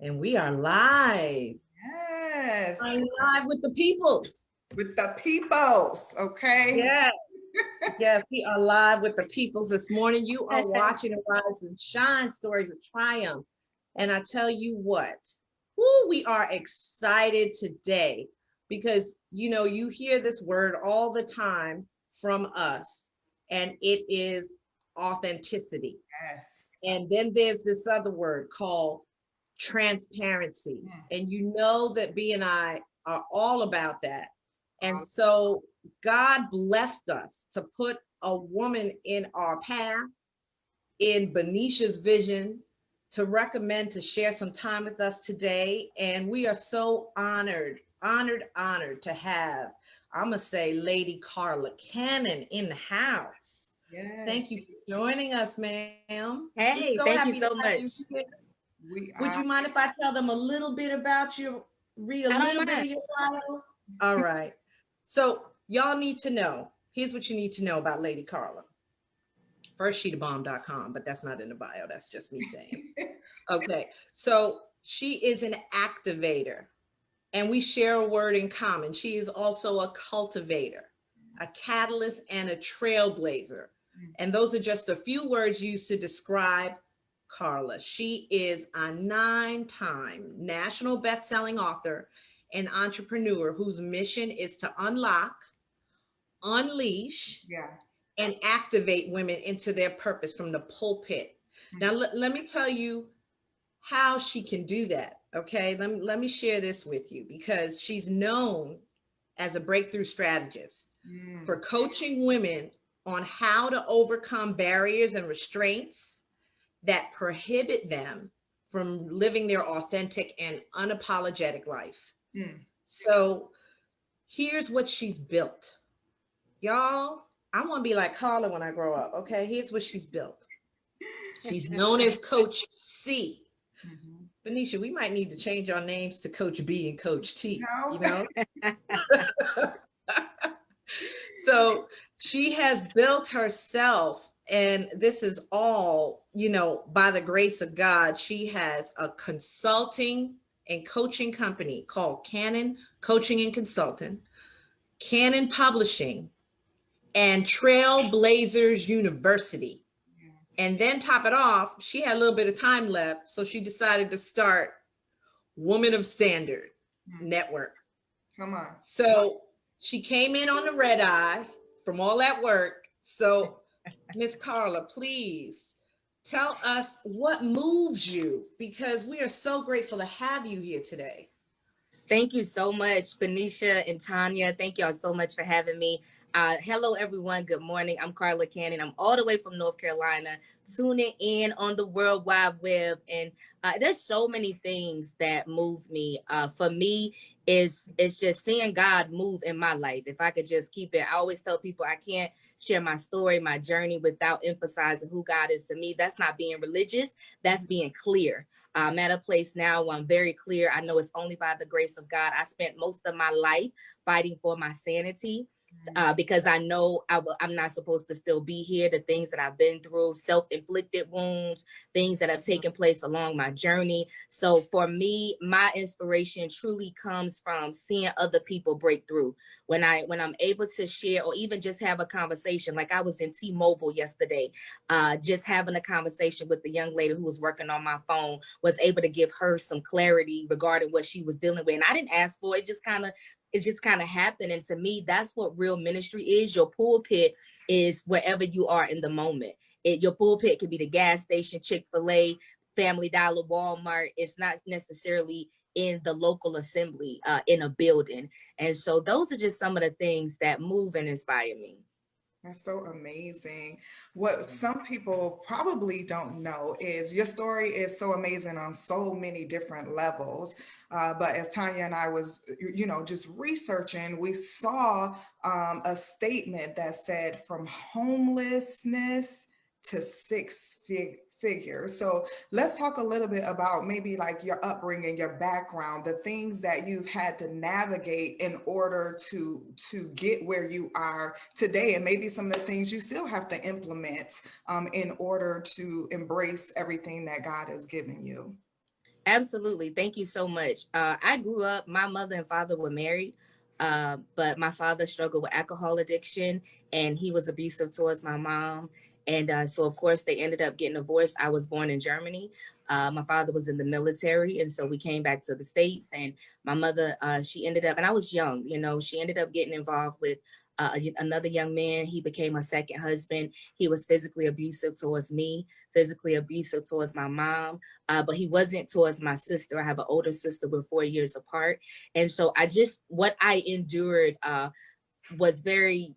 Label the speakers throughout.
Speaker 1: And we are live.
Speaker 2: Yes,
Speaker 1: I'm live with the peoples.
Speaker 2: with the peoples, okay?
Speaker 1: Yes, yes, we are live with the peoples this morning. You are watching the Rise and Shine Stories of Triumph. And I tell you what, we are excited today because, you hear this word all the time from us, and it is authenticity.
Speaker 2: Yes.
Speaker 1: And then there's this other word called transparency.
Speaker 2: Mm.
Speaker 1: And you know that B and I are all about that. And
Speaker 2: Um,
Speaker 1: so God blessed us to put a woman in our path, in Benisha's vision, to recommend to share some time with us today. And we are so honored to have, I'm going to say, Lady Carla Cannon in the house.
Speaker 2: yes,
Speaker 1: Thank you for joining us, ma'am. We're so
Speaker 3: Hey,
Speaker 1: happy
Speaker 3: thank
Speaker 1: to
Speaker 3: you
Speaker 1: have
Speaker 3: so
Speaker 1: you
Speaker 3: much.
Speaker 1: here.
Speaker 2: we
Speaker 1: Would you
Speaker 2: are.
Speaker 1: mind if I tell them a little bit about you, read a
Speaker 3: I don't
Speaker 1: little bit
Speaker 3: mind.
Speaker 1: of your bio? All right. So y'all need to know. Here's what you need to know about Lady Carla. First, sheetobomb.com, but that's not in the bio. That's just me saying. Okay. So she is an activator, and we share a word in common. She is also a cultivator, a catalyst, and a trailblazer. And those are just a few words used to describe Carla. She is a 9-time national best-selling author and entrepreneur whose mission is to unlock, unleash,
Speaker 2: Yeah.
Speaker 1: and activate women into their purpose from the pulpit. Now, let me tell you how she can do that. Okay, let me share this with you because she's known as a breakthrough strategist for
Speaker 2: Mm.
Speaker 1: coaching women on how to overcome barriers and restraints that prohibit them from living their authentic and unapologetic life.
Speaker 2: Mm.
Speaker 1: So here's what she's built. Y'all, I want to be like Carla when I grow up. Okay, here's what she's built. She's known as Coach C.
Speaker 2: Mhm.
Speaker 1: Benisha, we might need to change our names to Coach B and Coach T,
Speaker 2: No.
Speaker 1: you know? So she has built herself, and this is all, by the grace of God. She has a consulting and coaching company called Cannon Coaching and Consulting, Cannon Publishing, and Trailblazers University. And then top it off, she had a little bit of time left, so she decided to start Woman of Standard
Speaker 2: Mm.
Speaker 1: Network.
Speaker 2: Come on.
Speaker 1: So she came in on the red eye from all that work. So, Miss Carla, please tell us what moves you because we are so grateful to have you here today.
Speaker 3: Thank you so much, Benicia and Tanya. Thank y'all so much for having me. Hello, everyone. Good morning. I'm Carla Cannon. I'm all the way from North Carolina, tuning in on the World Wide Web. And there's so many things that move me. For me, it's just seeing God move in my life. If I could just keep it, I always tell people I can't share my story, my journey without emphasizing who God is to me. That's not being religious. That's being clear. I'm at a place now where I'm very clear. I know it's only by the grace of God. I spent most of my life fighting for my sanity. Because I know I'm not supposed to still be here. The things that I've been through, self-inflicted wounds, things that have taken place along my journey. So for me, my inspiration truly comes from seeing other people break through. When I'm able to share or even just have a conversation, like I was in T-Mobile yesterday, just having a conversation with the young lady who was working on my phone, was able to give her some clarity regarding what she was dealing with. And I didn't ask for it, it just kind of happened. And to me, that's what real ministry is. Your pulpit is wherever you are in the moment. Your pulpit could be the gas station, Chick-fil-A, Family Dollar, Walmart. It's not necessarily in the local assembly, in a building. And so those are just some of the things that move and inspire me.
Speaker 2: That's so amazing. What some people probably don't know is your story is so amazing on so many different levels. But as Tanya and I was, just researching, we saw a statement that said from homelessness to figures. So let's talk a little bit about maybe like your upbringing, your background, the things that you've had to navigate in order to get where you are today, and maybe some of the things you still have to implement in order to embrace everything that God has given you.
Speaker 3: Absolutely. Thank you so much. I grew up, my mother and father were married, but my father struggled with alcohol addiction and he was abusive towards my mom. And so, of course, they ended up getting divorced. I was born in Germany. My father was in the military. And so we came back to the States. And my mother, she ended up, and I was young, you know, she ended up getting involved with another young man. He became her second husband. He was physically abusive towards me, physically abusive towards my mom, but he wasn't towards my sister. I have an older sister. We're 4 years apart. And so what I endured was very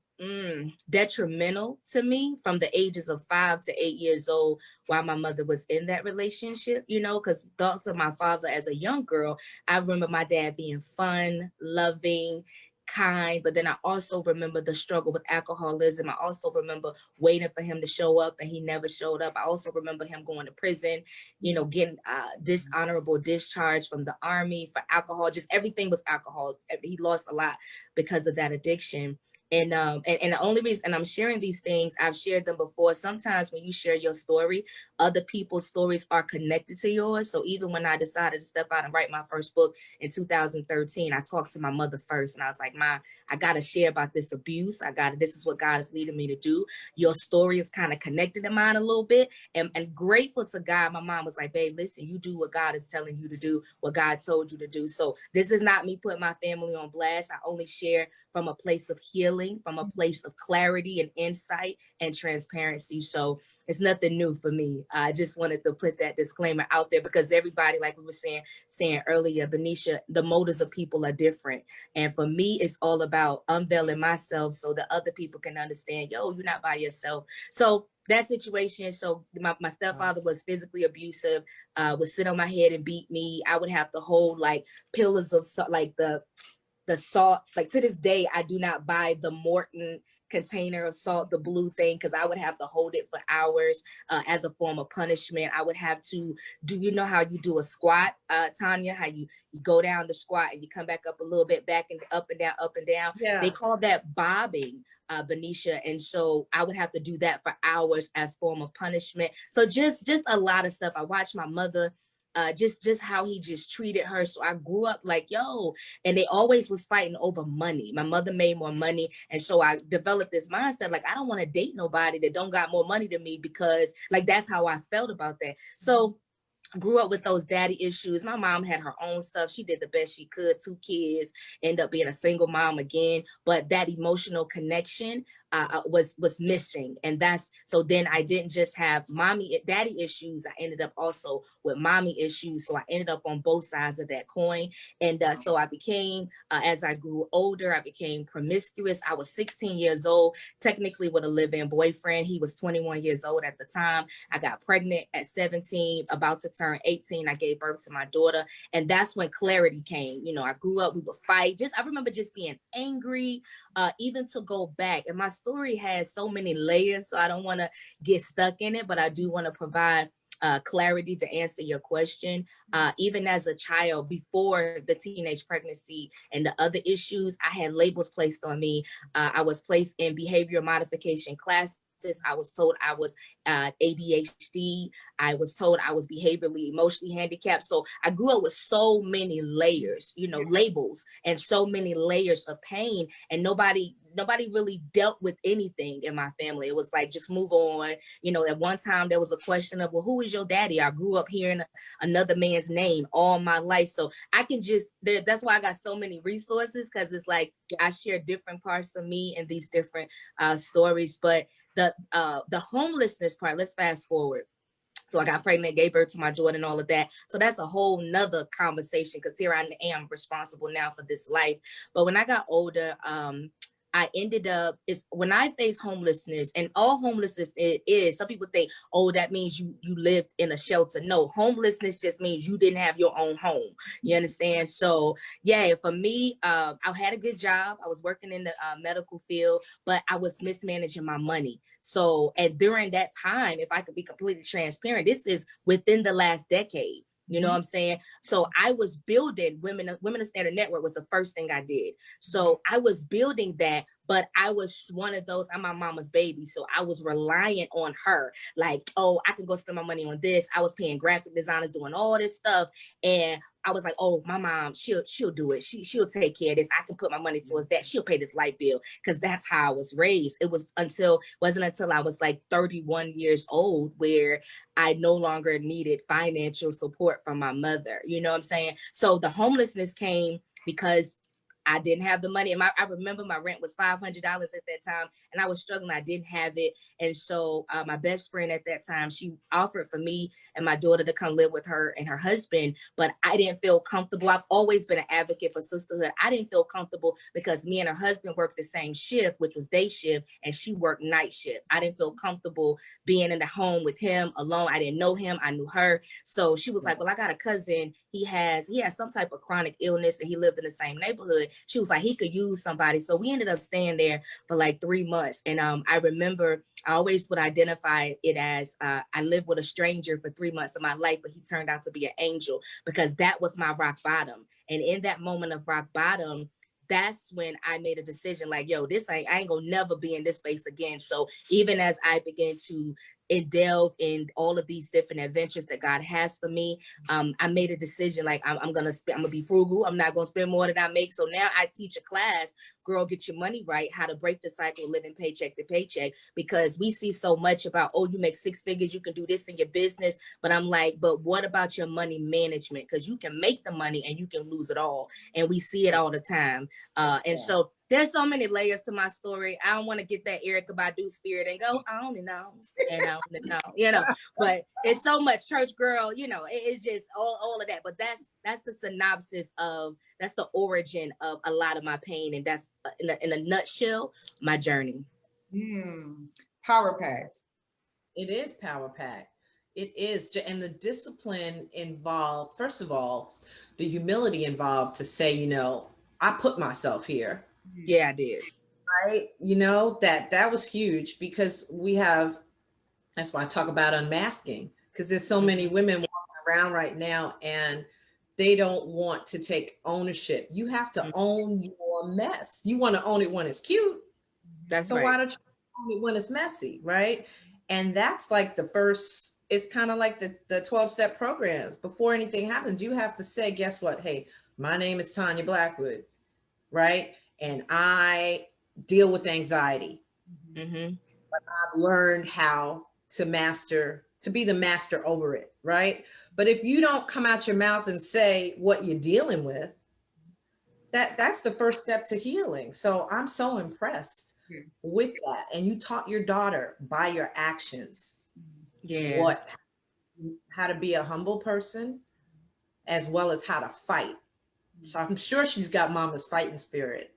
Speaker 3: detrimental to me from the ages of 5 to 8 years old while my mother was in that relationship, you know, because thoughts of my father as a young girl, I remember my dad being fun, loving, kind, but then I also remember the struggle with alcoholism. I also remember waiting for him to show up and he never showed up. I also remember him going to prison, you know, getting dishonorable discharge from the army for alcohol. Just everything was alcohol. He lost a lot because of that addiction. And the only reason, and I'm sharing these things, I've shared them before. Sometimes when you share your story, other people's stories are connected to yours. So even when I decided to step out and write my first book in 2013, I talked to my mother first and I was like, Ma, I got to share about this abuse. This is what God is leading me to do. Your story is kind of connected to mine a little bit. And grateful to God, my mom was like, babe, listen, you do what God is telling you to do, what God told you to do. So this is not me putting my family on blast. I only share from a place of healing, from a place of clarity and insight and transparency. So it's nothing new for me. I just wanted to put that disclaimer out there because everybody, like we were saying earlier, Benicia, the motives of people are different. And for me, it's all about unveiling myself so that other people can understand, yo, you're not by yourself. So that situation, so my stepfather was physically abusive, would sit on my head and beat me. I would have to hold like pillars of like the salt. Like to this day, I do not buy the Morton container of salt, the blue thing, because I would have to hold it for hours as a form of punishment. I would have to do, you know how you do a squat, Tanya, how you go down the squat and you come back up a little bit, back and up and down, up and down.
Speaker 1: Yeah.
Speaker 3: They call that bobbing, Benicia. And so I would have to do that for hours as form of punishment. So just a lot of stuff. I watched my mother, just how he just treated her. So I grew up like, yo, and they always was fighting over money. My mother made more money. And so I developed this mindset, like, I don't want to date nobody that don't got more money than me because like, that's how I felt about that. So grew up with those daddy issues. My mom had her own stuff. She did the best she could, 2 kids, end up being a single mom again. But that emotional connection was missing. And that's, so then I didn't just have daddy issues. I ended up also with mommy issues. So I ended up on both sides of that coin. And so I became, as I grew older, I became promiscuous. I was 16 years old, technically with a live-in boyfriend. He was 21 years old at the time. I got pregnant at 17, about to turn 18. I gave birth to my daughter. And that's when clarity came. You know, I grew up, we would fight. I remember just being angry, even to go back. And my story has so many layers, so I don't want to get stuck in it, but I do want to provide clarity to answer your question. Even as a child, before the teenage pregnancy and the other issues, I had labels placed on me. I was placed in behavior modification classes. I was told I was ADHD. I was told I was behaviorally, emotionally handicapped. So I grew up with so many layers, you know, labels and so many layers of pain. And nobody really dealt with anything in my family. It was like, just move on. You know, at one time there was a question of, well, who is your daddy? I grew up hearing another man's name all my life. So I can that's why I got so many resources, because it's like I share different parts of me in these different stories. But the homelessness part, let's fast forward. So I got pregnant, gave birth to my daughter and all of that. So that's a whole nother conversation, because here I am responsible now for this life. But when I got older, I ended up, when I faced homelessness, and all homelessness is, some people think, oh, that means you lived in a shelter. No, homelessness just means you didn't have your own home. You understand? So yeah, for me, I had a good job. I was working in the medical field, but I was mismanaging my money. So, and during that time, if I could be completely transparent, this is within the last decade. You know what I'm saying? So I was building Women of Standard Network was the first thing I did. So I was building that, But I was one of those, I'm my mama's baby. So I was reliant on her. Like, oh, I can go spend my money on this. I was paying graphic designers, doing all this stuff. And I was like, oh, my mom, she'll do it. She'll take care of this. I can put my money towards that. She'll pay this light bill, because that's how I was raised. Wasn't until I was like 31 years old where I no longer needed financial support from my mother. You know what I'm saying? So the homelessness came because I didn't have the money. And I remember my rent was $500 at that time, and I was struggling. I didn't have it. And so my best friend at that time, she offered for me and my daughter to come live with her and her husband, but I didn't feel comfortable. I've always been an advocate for sisterhood. I didn't feel comfortable because me and her husband worked the same shift, which was day shift, and she worked night shift. I didn't feel comfortable being in the home with him alone. I didn't know him. I knew her. So she was like, well, I got a cousin. He has some type of chronic illness, and he lived in the same neighborhood. She was like, he could use somebody. So we ended up staying there for like 3 months. And I remember I always would identify it as I lived with a stranger for 3 months of my life, but he turned out to be an angel, because that was my rock bottom. And in that moment of rock bottom, that's when I made a decision like, yo, I ain't gonna never be in this space again. So even as I began to delve in all of these different adventures that God has for me, I made a decision like I'm gonna be frugal. I'm not gonna spend more than I make. So now I teach a class, Girl, Get Your Money Right, how to break the cycle of living paycheck to paycheck, because we see so much about, oh, you make 6 figures, you can do this in your business. But I'm like, but what about your money management? Because you can make the money and you can lose it all. And we see it all the time. So there's so many layers to my story. I don't want to get that Erykah Badu spirit and go on and on and on and on, but it's so much church girl, it's just all of that. But that's the synopsis that's the origin of a lot of my pain. And that's in a nutshell, my journey.
Speaker 2: Power packed.
Speaker 1: It is power packed. It is. And the discipline involved, first of all, the humility involved to say, I put myself here.
Speaker 3: Yeah, I did.
Speaker 1: Right. That was huge, because that's why I talk about unmasking, because there's so many women walking around right now and they don't want to take ownership. You have to own your mess. You want to own it when it's cute.
Speaker 3: That's
Speaker 1: so
Speaker 3: right.
Speaker 1: Why don't you own it when it's messy? Right. And that's like the first, it's kind of like the 12-step programs. Before anything happens, you have to say, guess what? Hey, my name is Tanya Blackwood. Right. And I deal with anxiety. But I've learned how to be the master over it. Right. But if you don't come out your mouth and say what you're dealing with, that's the first step to healing. So I'm so impressed with that. And you taught your daughter by your actions, how to be a humble person, as well as how to fight. So I'm sure she's got mama's fighting spirit.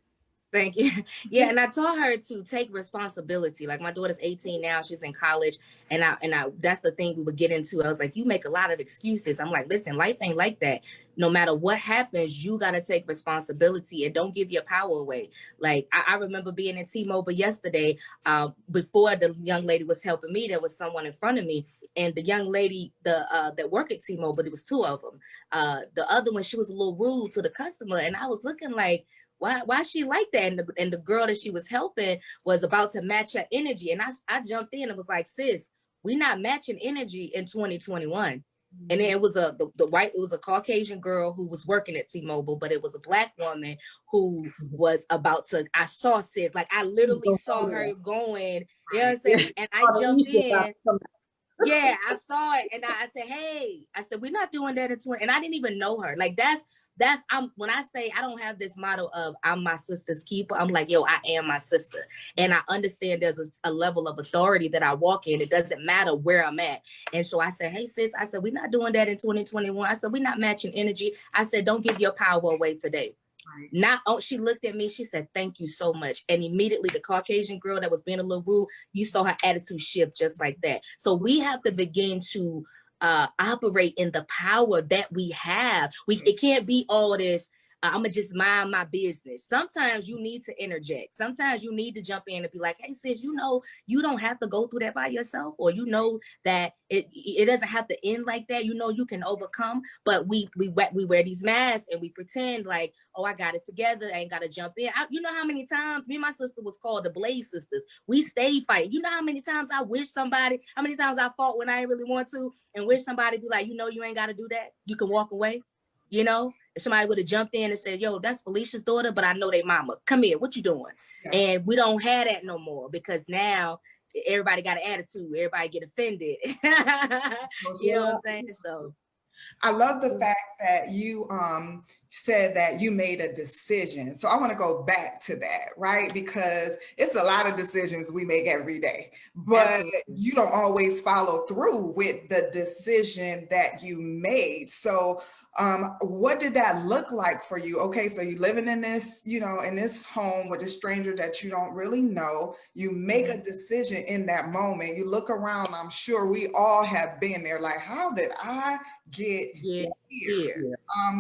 Speaker 3: Thank you. Yeah, and I taught her to take responsibility. Like, my daughter's 18 now, she's in college, and I that's the thing we would get into. I was like, you make a lot of excuses. I'm like, listen, life ain't like that. No matter what happens, you got to take responsibility and don't give your power away. Like, I remember being in T-Mobile yesterday. Before the young lady was helping me, there was someone in front of me, and the young lady that worked at T-Mobile, there was 2 of them. The other one, she was a little rude to the customer, and I was looking like, why she like that? And the girl that she was helping was about to match her energy. And I jumped in and was like, sis, we're not matching energy in 2021. And then it was it was a Caucasian girl who was working at T-Mobile, but it was a Black woman who was about to, I saw sis, like I literally saw her going, you know what I'm saying? And I jumped in. Yeah, I saw it. And I said, hey, we're not doing that in 20. And I didn't even know her. Like when I say I don't have this motto of I'm my sister's keeper, I'm like, yo, I am my sister. And I understand there's a level of authority that I walk in. It doesn't matter where I'm at. And so I said, hey, sis, we're not doing that in 2021. I said, we're not matching energy. I said, don't give your power away today. She looked at me, she said, thank you so much. And immediately the Caucasian girl that was being a little rude, you saw her attitude shift just like that. So we have to begin to operate in the power that we have. It can't be all this, I'm gonna just mind my business. Sometimes you need to interject. Sometimes you need to jump in and be like, hey sis, you know, you don't have to go through that by yourself, or you know that it doesn't have to end like that. You know, you can overcome. But we wear these masks and we pretend like, oh, I got it together. I ain't gotta jump in. You know how many times me and my sister was called the Blaze Sisters. We stayed fighting. You know how many times I wish somebody, how many times I fought when I didn't really want to, and wish somebody be like, you know, you ain't gotta do that. You can walk away. You know, if somebody would have jumped in and said, yo, that's Felicia's daughter, but I know they mama. Come here, what you doing? Yeah. And we don't have that no more, because now everybody got an attitude. Everybody get offended. You know what I'm saying? So
Speaker 2: I love the fact that you said that you made a decision. So I want to go back to that, right? Because it's a lot of decisions we make every day, but absolutely, you don't always follow through with the decision that you made. So what did that look like for you? Okay, so you're living in this, you know, in this home with a stranger that you don't really know. You make a decision in that moment. You look around. I'm sure we all have been there. Like, how did I get here?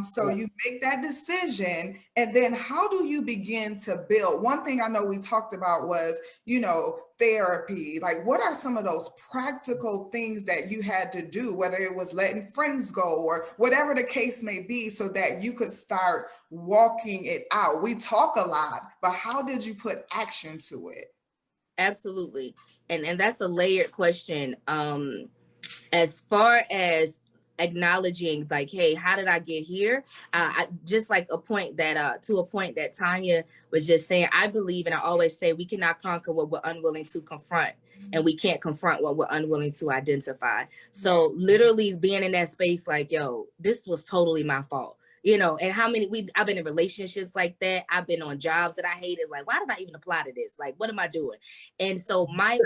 Speaker 2: So you make that decision, and then how do you begin to build? One thing I know we talked about was, you know, therapy. Like, what are some of those practical things that you had to do, whether it was letting friends go or whatever the case may be, so that you could start walking it out? We talk a lot, but how did you put action to it?
Speaker 3: Absolutely. And that's a layered question. As far as acknowledging, like, hey, how did I get here? I just like a point that to a point that Tanya was just saying, I believe, and I always say, we cannot conquer what we're unwilling to confront, and we can't confront what we're unwilling to identify. So literally being in that space, like, yo, this was totally my fault. You know, and how many I've been in relationships like that. I've been on jobs that I hated. Like, why did I even apply to this? Like, what am I doing? And so my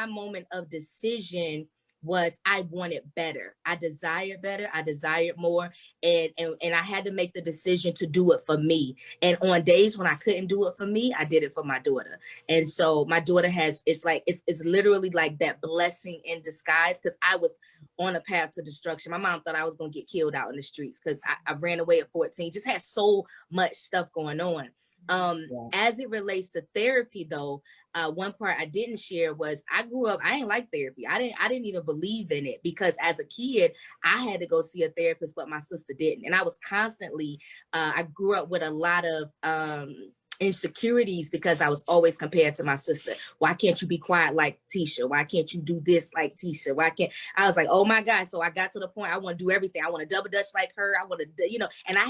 Speaker 3: moment of decision was, I wanted better. I desired better. I desired more. And I had to make the decision to do it for me. And on days when I couldn't do it for me, I did it for my daughter. And so my daughter it's literally like that blessing in disguise, because I was on a path to destruction. My mom thought I was going to get killed out in the streets because I ran away at 14, just had so much stuff going on. As it relates to therapy, though, one part I didn't share was, I grew up, I didn't like therapy. I didn't even believe in it, because as a kid, I had to go see a therapist, but my sister didn't. And I was constantly, I grew up with a lot of insecurities, because I was always compared to my sister. Why can't you be quiet like Tisha? Why can't you do this like Tisha? Why can't I was like, oh my God. So I got to the point, I want to do everything. I want to double dutch like her. I want to, you know, and I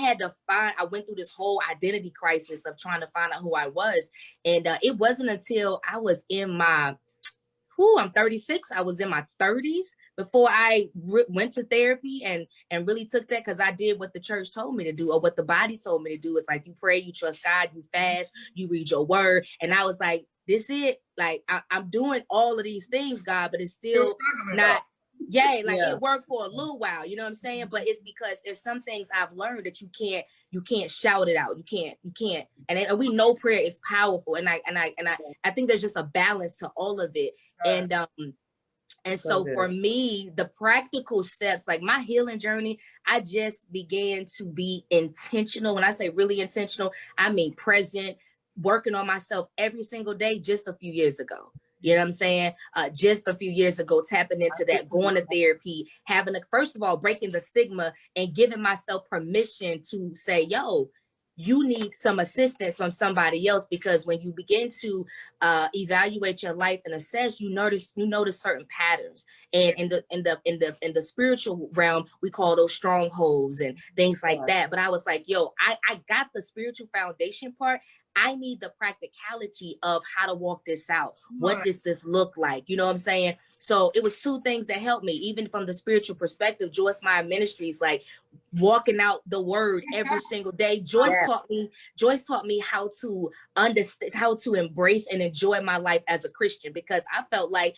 Speaker 3: went through this whole identity crisis of trying to find out who I was. And it wasn't until I was in my I'm 36. I was in my 30s before I went to therapy and really took that, because I did what the church told me to do, or what the body told me to do. It's like, you pray, you trust God, you fast, you read your word. And I was like, this it. Like, I'm doing all of these things, God, but it's still not. It worked for a little while, you know what I'm saying? But it's because there's some things I've learned that you can't shout it out. You can't. And we know prayer is powerful. And I think there's just a balance to all of it. And so for me, the practical steps, like my healing journey, I just began to be intentional. When I say really intentional, I mean present, working on myself every single day, just a few years ago. You know what I'm saying? Just a few years ago, tapping into that, going to therapy, first of all, breaking the stigma and giving myself permission to say, yo, you need some assistance from somebody else, because when you begin to evaluate your life and assess, you notice certain patterns. And in the spiritual realm, we call those strongholds and things like that. But I was like, yo, I got the spiritual foundation part. I need the practicality of how to walk this out. What does this look like? You know what I'm saying? So it was two things that helped me, even from the spiritual perspective. Joyce Meyer Ministries, like walking out the word every single day. Joyce taught me how to understand, how to embrace and enjoy my life as a Christian, because I felt like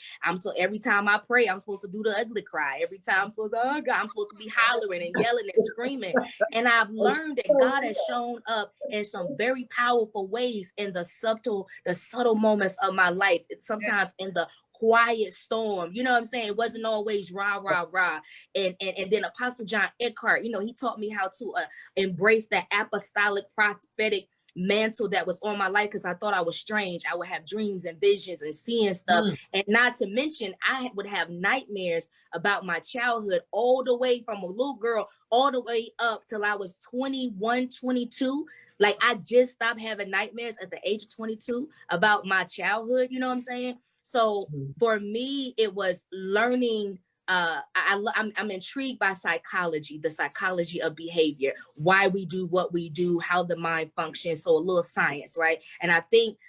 Speaker 3: every time I pray, I'm supposed to do the ugly cry. Every time I'm supposed to be hollering and yelling and screaming. And I've learned that God has shown up in some very powerful ways in the subtle moments of my life. It's sometimes in the quiet storm. You know what I'm saying? It wasn't always rah, rah, rah. And then Apostle John Eckhart, you know, he taught me how to embrace that apostolic prophetic mantle that was on my life, because I thought I was strange. I would have dreams and visions and seeing stuff. And not to mention, I would have nightmares about my childhood, all the way from a little girl all the way up till I was 21, 22. Like, I just stopped having nightmares at the age of 22 about my childhood. You know what I'm saying? So for me, it was learning. I'm intrigued by psychology, the psychology of behavior, why we do what we do, how the mind functions. So a little science, right? And I think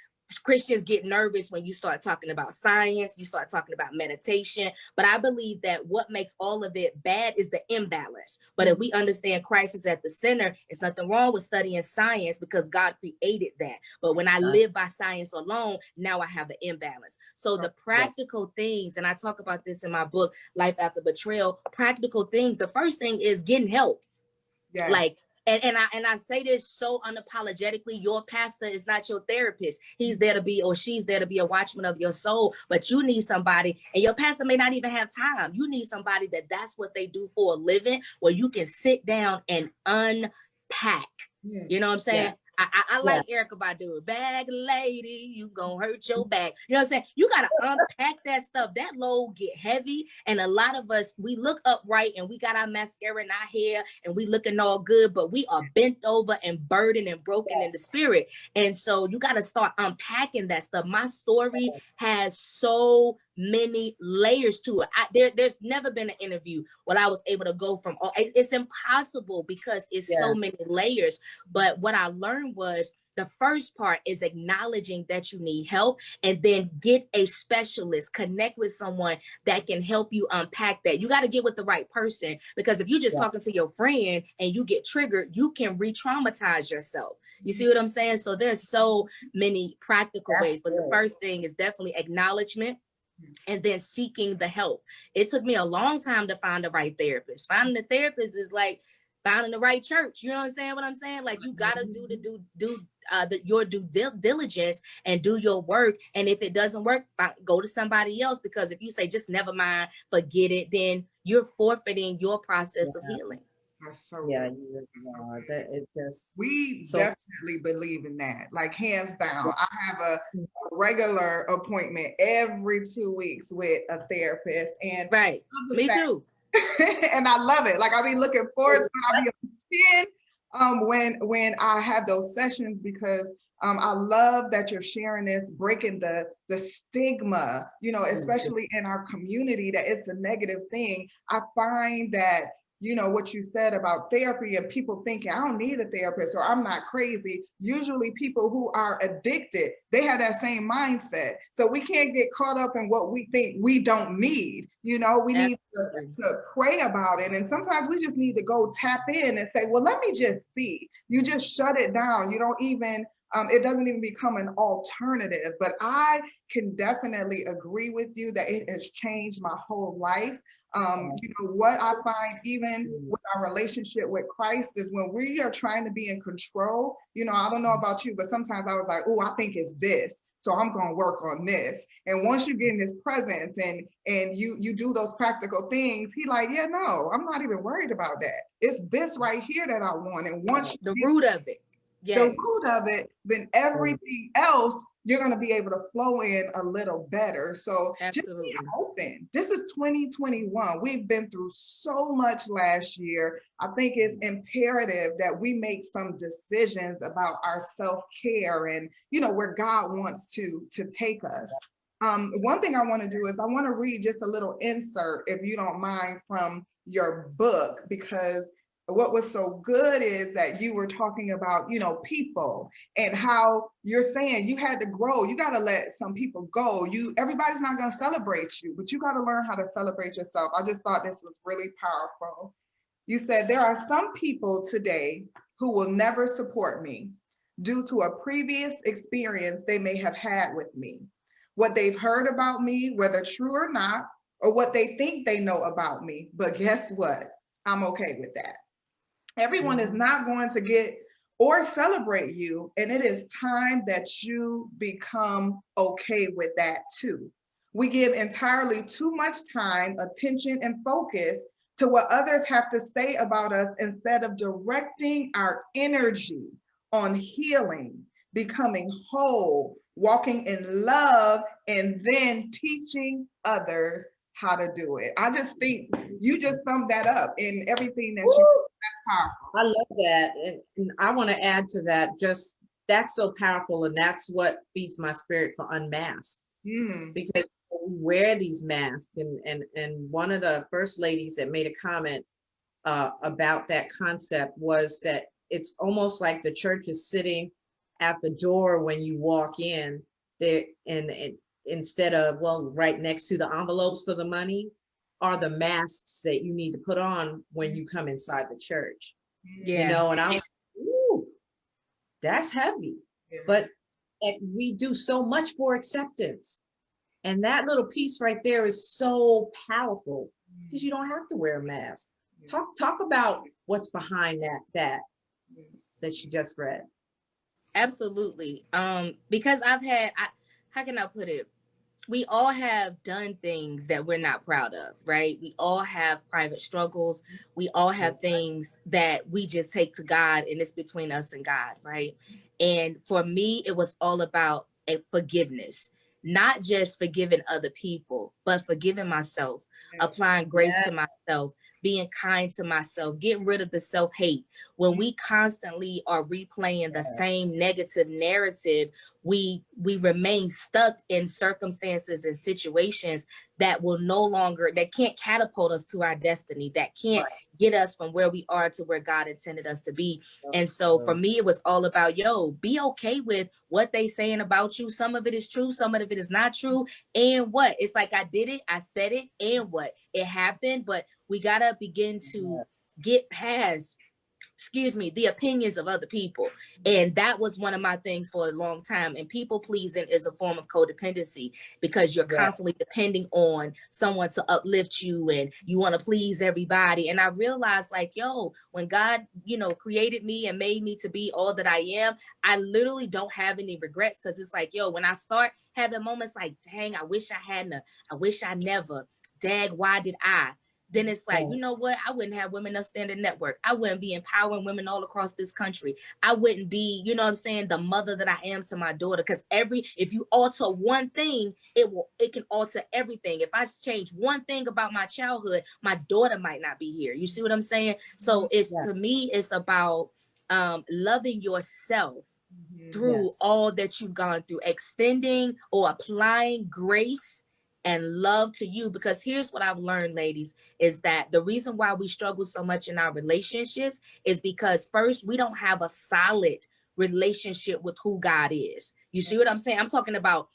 Speaker 3: Christians get nervous when you start talking about science, you start talking about meditation. But I believe that what makes all of it bad is the imbalance. But if we understand Christ is at the center, it's nothing wrong with studying science, because God created that. But when I live by science alone, now I have an imbalance. So the practical things, and I talk about this in my book, Life After Betrayal, practical things. The first thing is getting help.
Speaker 2: Yes.
Speaker 3: Like, and I say this so unapologetically, your pastor is not your therapist. He's there to be, or she's there to be, a watchman of your soul. But you need somebody, and your pastor may not even have time. You need somebody that's what they do for a living, where you can sit down and unpack. You know what I'm saying?
Speaker 1: Yeah.
Speaker 3: I like Erykah Badu, bag lady, you gonna hurt your back. You know what I'm saying? You gotta unpack that stuff. That load get heavy. And a lot of us, we look upright and we got our mascara in our hair and we looking all good, but we are bent over and burdened and broken in the spirit. And so you gotta start unpacking that stuff. My story has so many layers to it. There's never been an interview where I was able to go from, it's impossible, because it's so many layers. But what I learned was, the first part is acknowledging that you need help, and then get a specialist, connect with someone that can help you unpack that. You got to get with the right person, because if you're just talking to your friend and you get triggered, you can re-traumatize yourself. You see what I'm saying? So there's so many practical ways, but the first thing is definitely acknowledgement, and then seeking the help. It took me a long time to find the right therapist. Finding the therapist is like finding the right church. You know what I'm saying? Like, you gotta do your due diligence and do your work. And if it doesn't work, go to somebody else. Because if you say just never mind, forget it, then you're forfeiting your process of healing.
Speaker 2: That's so
Speaker 1: Yeah,
Speaker 2: we definitely believe in that, like, hands down. I have a regular appointment every 2 weeks with a therapist, and
Speaker 3: me too.
Speaker 2: and I love it. Like, I'll be looking forward to it. I'll be on 10 when I have those sessions, because I love that you're sharing this, breaking the stigma, you know, especially in our community, that it's a negative thing. I find that, you know, what you said about therapy and people thinking, I don't need a therapist, or I'm not crazy. Usually people who are addicted, they have that same mindset. So we can't get caught up in what we think we don't need. You know, we need to pray about it. And sometimes we just need to go tap in and say, well, let me just see. You just shut it down. You don't even, it doesn't even become an alternative. But I can definitely agree with you that it has changed my whole life. You know, what I find even with our relationship with Christ is, when we are trying to be in control, you know, I don't know about you, but sometimes I was like, oh, I think it's this, so I'm going to work on this. And once you get in his presence and you do those practical things, he like, yeah, no, I'm not even worried about that. It's this right here that I want. And once
Speaker 3: the root of it,
Speaker 2: the root of it, then everything else, you're going to be able to flow in a little better. So just be open. This is 2021. We've been through so much last year. I think it's imperative that we make some decisions about our self-care and, you know, where God wants to take us. One thing I want to do is I want to read just a little insert, if you don't mind, from your book, because what was so good is that you were talking about, you know, people, and how you're saying you had to grow. You got to let some people go. Everybody's not going to celebrate you, but you got to learn how to celebrate yourself. I just thought this was really powerful. You said, there are some people today who will never support me due to a previous experience they may have had with me, what they've heard about me, whether true or not, or what they think they know about me. But guess what? I'm okay with that. Everyone is not going to get or celebrate you, and it is time that you become okay with that too. We give entirely too much time, attention, and focus to what others have to say about us instead of directing our energy on healing, becoming whole, walking in love, and then teaching others how to do it. I just think you just summed that up in everything that that's powerful.
Speaker 1: I love that. And I want to add to that, just that's so powerful. And that's what feeds my spirit for Unmasked. Because we wear these masks, and one of the first ladies that made a comment about that concept was that it's almost like the church is sitting at the door when you walk in there, and instead of, well, right next to the envelopes for the money are the masks that you need to put on when you come inside the church.
Speaker 3: Yeah.
Speaker 1: You know, and I was, ooh, that's heavy.
Speaker 2: Yeah.
Speaker 1: But we do so much for acceptance. And that little piece right there is so powerful, because you don't have to wear a mask. Talk about what's behind that you just read.
Speaker 3: Absolutely. Because how can I put it? We all have done things that we're not proud of, right? We all have private struggles. We all have things that we just take to God, and it's between us and God, right? And for me, it was all about a forgiveness, not just forgiving other people, but forgiving myself, applying grace to myself, being kind to myself, getting rid of the self-hate. When we constantly are replaying the same negative narrative, we remain stuck in circumstances and situations that will no longer, that can't catapult us to our destiny, that can't get us from where we are to where God intended us to be. And so for me, it was all about, be okay with what they saying about you. Some of it is true, some of it is not true. And what? It's like, I did it, I said it, and what? It happened, but we gotta begin to get past the opinions of other people. And that was one of my things for a long time. And people pleasing is a form of codependency, because you're constantly depending on someone to uplift you, and you want to please everybody. And I realized, like, when God, created me and made me to be all that I am, I literally don't have any regrets, because it's like, when I start having moments like, dang, I wish I hadn't, I wish I never, dag, why did I? Then it's like, you know what? I wouldn't have Women Up Standing Network. I wouldn't be empowering women all across this country. I wouldn't be, the mother that I am to my daughter. Because if you alter one thing, it can alter everything. If I change one thing about my childhood, my daughter might not be here. You see what I'm saying? So for me, it's about loving yourself through all that you've gone through, extending or applying grace and love to you. Because here's what I've learned, ladies, is that the reason why we struggle so much in our relationships is because, first, we don't have a solid relationship with who God is. You see what I'm saying? I'm talking about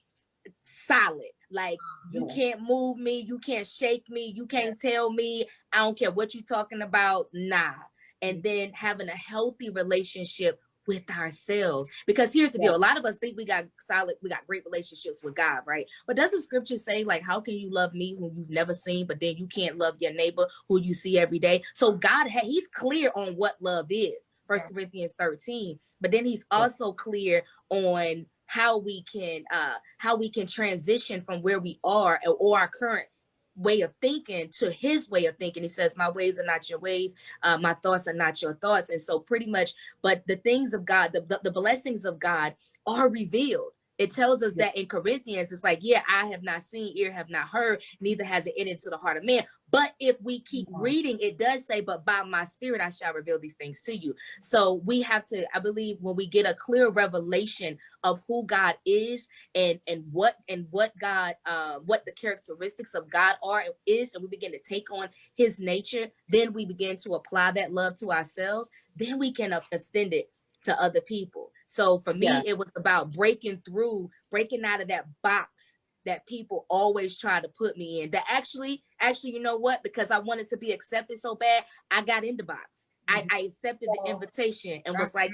Speaker 3: solid. Like, you can't move me, you can't shake me, you can't tell me, I don't care what you're talking about, nah. And then having a healthy relationship with ourselves. Because here's the deal, a lot of us think we got great relationships with God, right? But does the scripture say, like, how can you love me who you've never seen, but then you can't love your neighbor who you see every day? So God, he's clear on what love is, 1 Corinthians 13, but then he's also clear on how we can transition from where we are, or our current way of thinking, to his way of thinking. He says, my ways are not your ways, my thoughts are not your thoughts. And so pretty much, but the things of God, the blessings of God are revealed. It tells us that in Corinthians, it's like, eye have not seen, ear have not heard, neither has it entered into the heart of man. But if we keep reading, it does say, but by my spirit, I shall reveal these things to you. So we have to, I believe, when we get a clear revelation of who God is, and what God, what the characteristics of God is, and we begin to take on his nature, then we begin to apply that love to ourselves, then we can extend it to other people. So for me, it was about breaking out of that box that people always try to put me in. That actually, you know what? Because I wanted to be accepted so bad, I got in the box. I accepted the invitation and was like,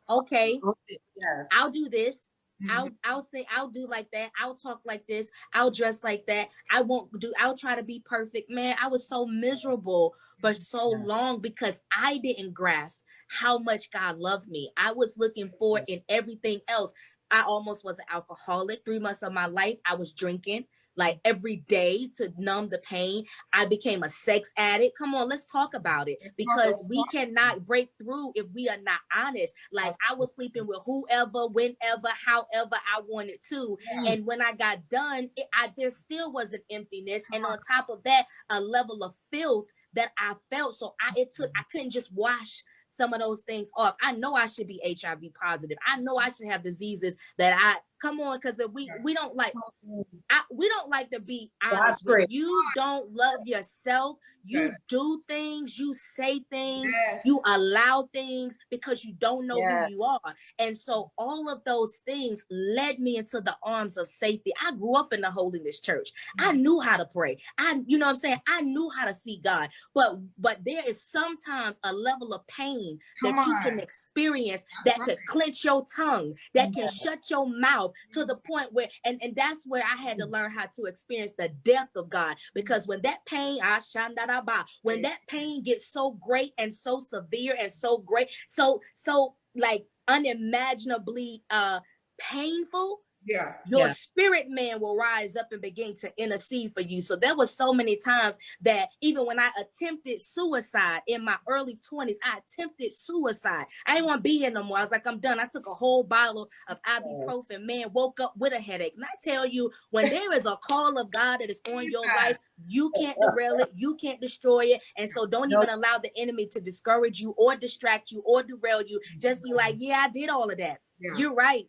Speaker 3: okay, I'll do this. I'll say, I'll do like that. I'll talk like this. I'll dress like that. I'll try to be perfect. Man, I was so miserable for so long because I didn't grasp how much God loved me. I was looking for it in everything else. I almost was an alcoholic. 3 months of my life, I was drinking. like every day to numb the pain. I became a sex addict. Come on, let's talk about it, because we cannot break through if we are not honest. Like, I was sleeping with whoever, whenever, however I wanted to. And when I got done, there still was an emptiness. And on top of that, a level of filth that I felt. So I couldn't just wash some of those things off. I know I should be HIV positive. I know I should have diseases that come on, because if we don't like, we don't like to be honest. When you don't love yourself, you do things, you say things, you allow things because you don't know who you are. And so all of those things led me into the arms of safety. I grew up in the holiness church. I knew how to pray. You know what I'm saying? I knew how to see God. But there is sometimes a level of pain that you can experience that could clench your tongue, that can shut your mouth to the point where, and that's where I had to learn how to experience the depth of God. Because when that pain, when that pain gets so great and so severe and so great, so like unimaginably painful, your spirit man will rise up and begin to intercede for you. So there was so many times that even when I attempted suicide in my early 20s, I attempted suicide. I didn't want to be here no more. I was like, I'm done. I took a whole bottle of ibuprofen, man, woke up with a headache. And I tell you, when there is a call of God that is on your life, you can't derail it, you can't destroy it. And so don't even allow the enemy to discourage you or distract you or derail you. Just be like, yeah, I did all of that. You're right.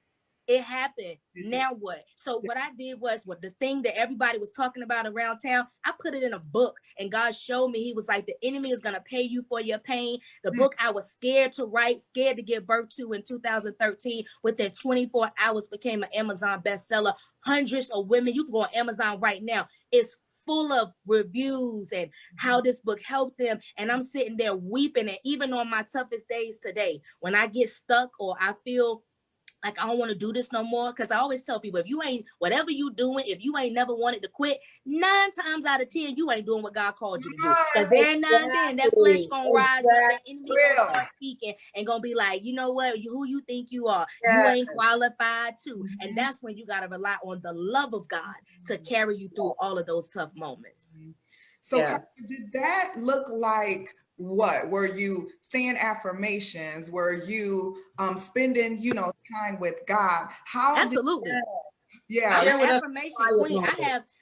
Speaker 3: It happened. Now what? So what I did was, the thing that everybody was talking about around town, I put it in a book, and God showed me. He was like, the enemy is going to pay you for your pain. The book I was scared to write, scared to give birth to in 2013, within 24 hours became an Amazon bestseller. Hundreds of women, you can go on Amazon right now. It's full of reviews and how this book helped them. And I'm sitting there weeping. And even on my toughest days today, when I get stuck or I feel like I don't want to do this no more, because I always tell people, if you ain't, whatever you doing, if you ain't never wanted to quit, 9 times out of 10, you ain't doing what God called you to do. Because every now and then, that flesh gonna rise up, that enemy gonna start speaking and gonna be like, you know what, who you think you are? You ain't qualified to. And that's when you gotta rely on the love of God to carry you through all of those tough moments.
Speaker 2: So did that look like what? Were you saying affirmations? Were you spending, time with God?
Speaker 3: Absolutely. I'm an affirmation queen.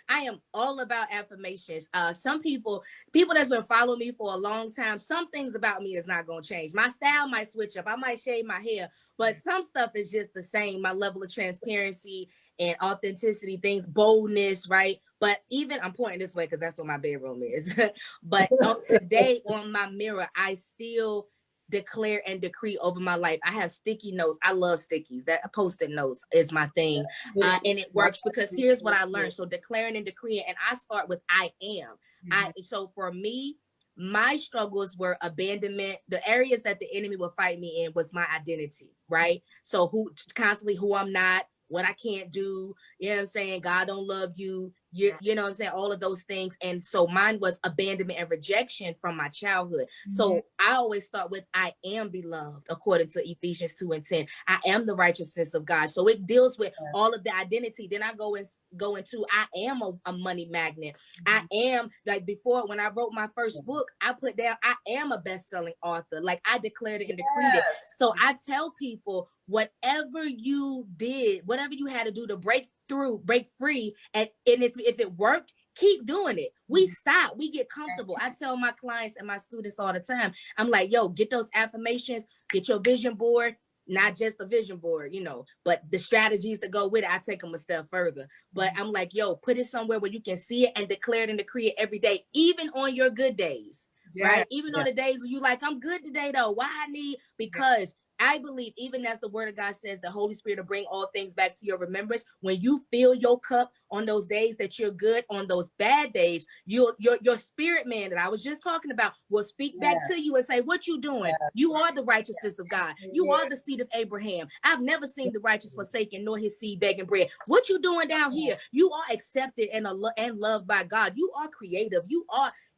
Speaker 3: I am all about affirmations. Some people that's been following me for a long time, some things about me is not going to change. My style might switch up. I might shave my hair, but some stuff is just the same. My level of transparency and authenticity, things, boldness, right? But even, I'm pointing this way because that's what my bedroom is. But today on my mirror, I still declare and decree over my life. I have sticky notes. I love stickies. That Post-it notes is my thing. And it works because here's what I learned. So declaring and decreeing, and I start with I am. So for me, my struggles were abandonment. The areas that the enemy would fight me in was my identity, right? So who I'm not, what I can't do, you know what I'm saying? God don't love you. You know what I'm saying? All of those things. And so mine was abandonment and rejection from my childhood. So I always start with, I am beloved, according to Ephesians 2:10. I am the righteousness of God. So it deals with all of the identity. Then I go into, I am a money magnet. I am, like before, when I wrote my first book, I put down, I am a best-selling author. Like I declared it and decreed it. So I tell people, whatever you did, whatever you had to do to break free, and if it worked, keep doing it. We stop, we get comfortable. I tell my clients and my students all the time, I'm like, yo, get those affirmations, get your vision board, not just the vision board, but the strategies that go with it. I take them a step further, but I'm like, yo, put it somewhere where you can see it and declare it and decree it every day, even on your good days, right? Even on the days where you like, I'm good today though. Why I need, because I believe, even as the word of God says, the Holy Spirit will bring all things back to your remembrance. When you fill your cup on those days that you're good, on those bad days, your spirit man that I was just talking about will speak back to you and say, what you doing? You are the righteousness of God. You are the seed of Abraham. I've never seen the righteous forsaken, nor his seed begging bread. What you doing down here? You are accepted and loved by God. You are creative.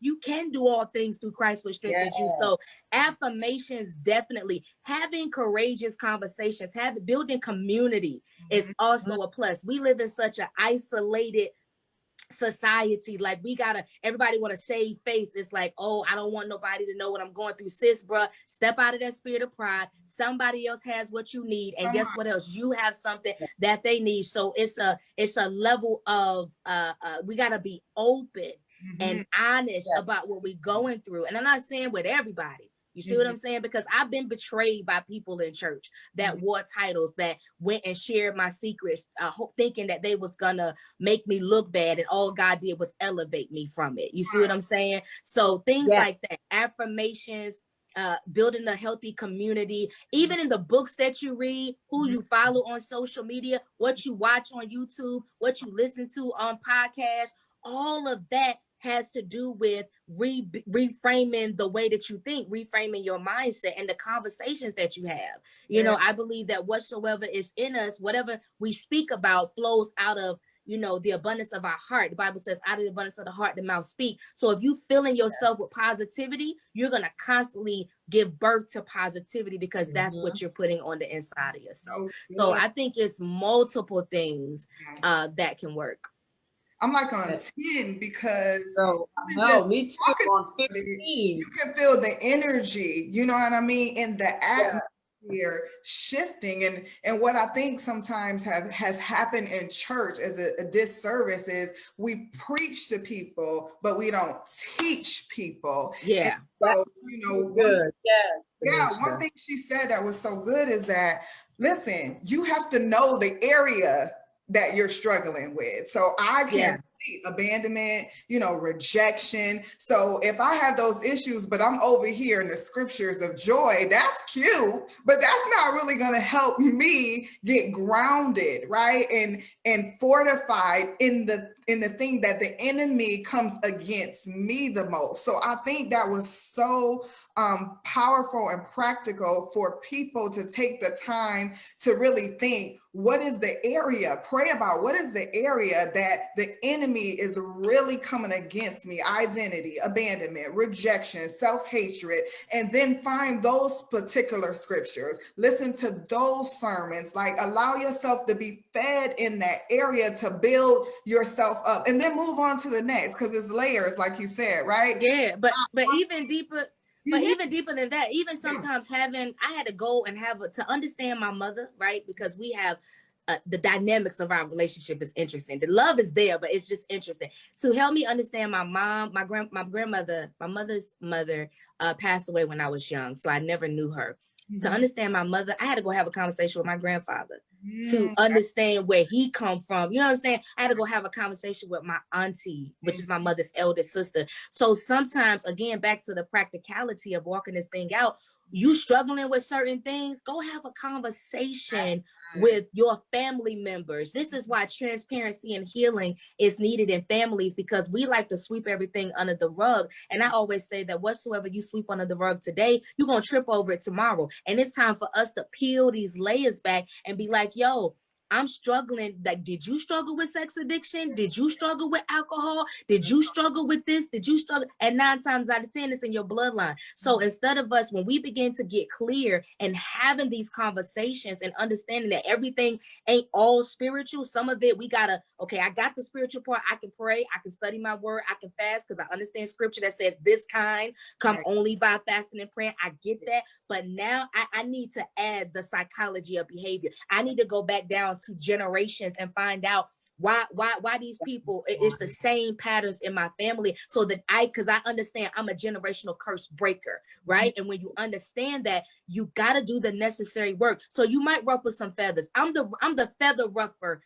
Speaker 3: You can do all things through Christ which strengthens you. So affirmations, definitely. Having courageous conversations, building community is also a plus. We live in such an isolated society, like everybody want to save face. It's like, oh, I don't want nobody to know what I'm going through. Sis, bruh, step out of that spirit of pride. Somebody else has what you need, and guess what else? You have something that they need. So it's a level of we got to be open and honest about what we're going through. And I'm not saying with everybody. You see what I'm saying? Because I've been betrayed by people in church that wore titles, that went and shared my secrets, thinking that they was gonna make me look bad, and all God did was elevate me from it. You see what I'm saying? So things like that, affirmations, building a healthy community, even in the books that you read, who you follow on social media, what you watch on YouTube, what you listen to on podcasts, all of that has to do with reframing the way that you think, reframing your mindset and the conversations that you have. You know, I believe that whatsoever is in us, whatever we speak about, flows out of, you know, the abundance of our heart. The Bible says, out of the abundance of the heart, the mouth speak. So if you filling yourself with positivity, you're going to constantly give birth to positivity, because that's what you're putting on the inside of yourself. So I think it's multiple things that can work.
Speaker 2: I'm like on 10 because
Speaker 1: me too, on 15.
Speaker 2: You can feel the energy, you know what I mean, in the atmosphere shifting. And what I think sometimes has happened in church as a disservice is we preach to people, but we don't teach people.
Speaker 3: Yeah.
Speaker 2: And so, you know, one thing she said that was so good is that, listen, you have to know the area that you're struggling with. So I can abandonment, you know, rejection. So if I have those issues, but I'm over here in the scriptures of joy, that's cute, but that's not really going to help me get grounded, right? And fortified in the thing that the enemy comes against me the most. So I think that was so powerful and practical for people to take the time to really think, what is the area? Pray about what is the area that the enemy is really coming against me? Identity, abandonment, rejection, self-hatred, and then find those particular scriptures. Listen to those sermons, like allow yourself to be fed in that area to build yourself up, and then move on to the next, because it's layers, like you said, right?
Speaker 3: Yeah, but even deeper. But even deeper than that, even sometimes I had to go and to understand my mother, right? Because we have the dynamics of our relationship is interesting. The love is there, but it's just interesting. To help me understand my mom, my grandmother, my mother's mother passed away when I was young, so I never knew her. To understand my mother, I had to go have a conversation with my grandfather to understand where he come from. You know what I'm saying? I had to go have a conversation with my auntie, which is my mother's eldest sister. So sometimes, again, back to the practicality of walking this thing out, you struggling with certain things, go have a conversation with your family members. This is why transparency and healing is needed in families, because we like to sweep everything under the rug. And I always say that whatsoever you sweep under the rug today, you're going to trip over it tomorrow. And it's time for us to peel these layers back and be like, yo, I'm struggling. Like, did you struggle with sex addiction? Did you struggle with alcohol? Did you struggle with this? Did you struggle? And 9 times out of 10, it's in your bloodline. So instead of us, when we begin to get clear and having these conversations and understanding that everything ain't all spiritual, some of it we gotta, okay, I got the spiritual part. I can pray. I can study my word. I can fast because I understand scripture that says this kind come only by fasting and praying. I get that. But now I need to add the psychology of behavior. I need to go back down to generations and find out why these people, it's the same patterns in my family, so that because I understand I'm a generational curse breaker, right? And when you understand that, you got to do the necessary work. So you might ruffle some feathers. I'm the feather ruffer,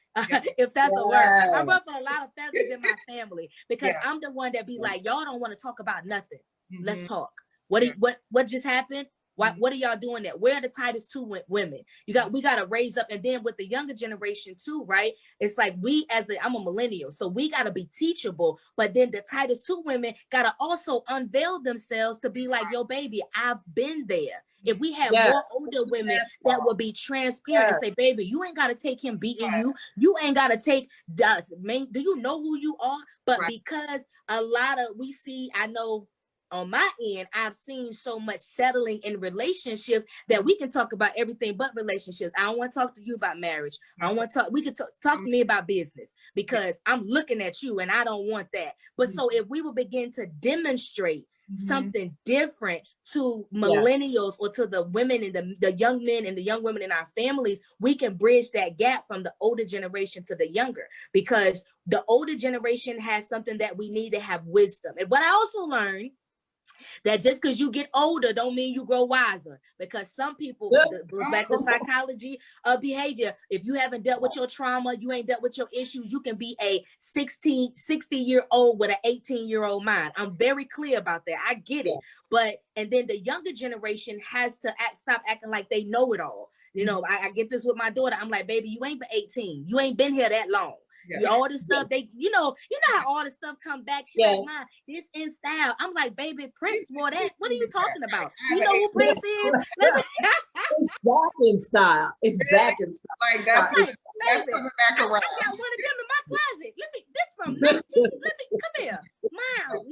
Speaker 3: if that's a word. I ruffle a lot of feathers in my family because I'm the one that be like, y'all don't want to talk about nothing. Let's talk. What just happened? What are y'all doing there? Where are the Titus 2 women? We got to raise up. And then with the younger generation too, right? It's like I'm a millennial, so we got to be teachable. But then the Titus 2 women got to also unveil themselves to be like, yo, baby, I've been there. If we had more older women that would be transparent and say, baby, you ain't got to take him beating you. You ain't got to take do you know who you are? But because a lot of, I know on my end, I've seen so much settling in relationships that we can talk about everything but relationships. I don't want to talk to you about marriage. I don't want to talk. We could talk to me about business, because I'm looking at you and I don't want that. But so if we will begin to demonstrate something different to millennials or to the women and the young men and the young women in our families, we can bridge that gap from the older generation to the younger, because the older generation has something that we need to have wisdom. And what I also learned, that just because you get older don't mean you grow wiser, because some people, goes back to psychology of behavior. If you haven't dealt with your trauma, you ain't dealt with your issues, you can be a 60-year-old with an 18-year-old mind. I'm very clear about that. I get it. But, and then the younger generation has to stop acting like they know it all. You know, I get this with my daughter. I'm like, baby, you ain't been 18. You ain't been here that long. All this stuff, they, you know how all this stuff come back. She's like, Mom, this in style. I'm like, baby, Prince wore that. What are you talking about? You know who Prince is?
Speaker 1: It's back in style. It's back in style.
Speaker 2: Like that's coming back around.
Speaker 3: I got one of them in my closet. This from 19. Come here. Mom,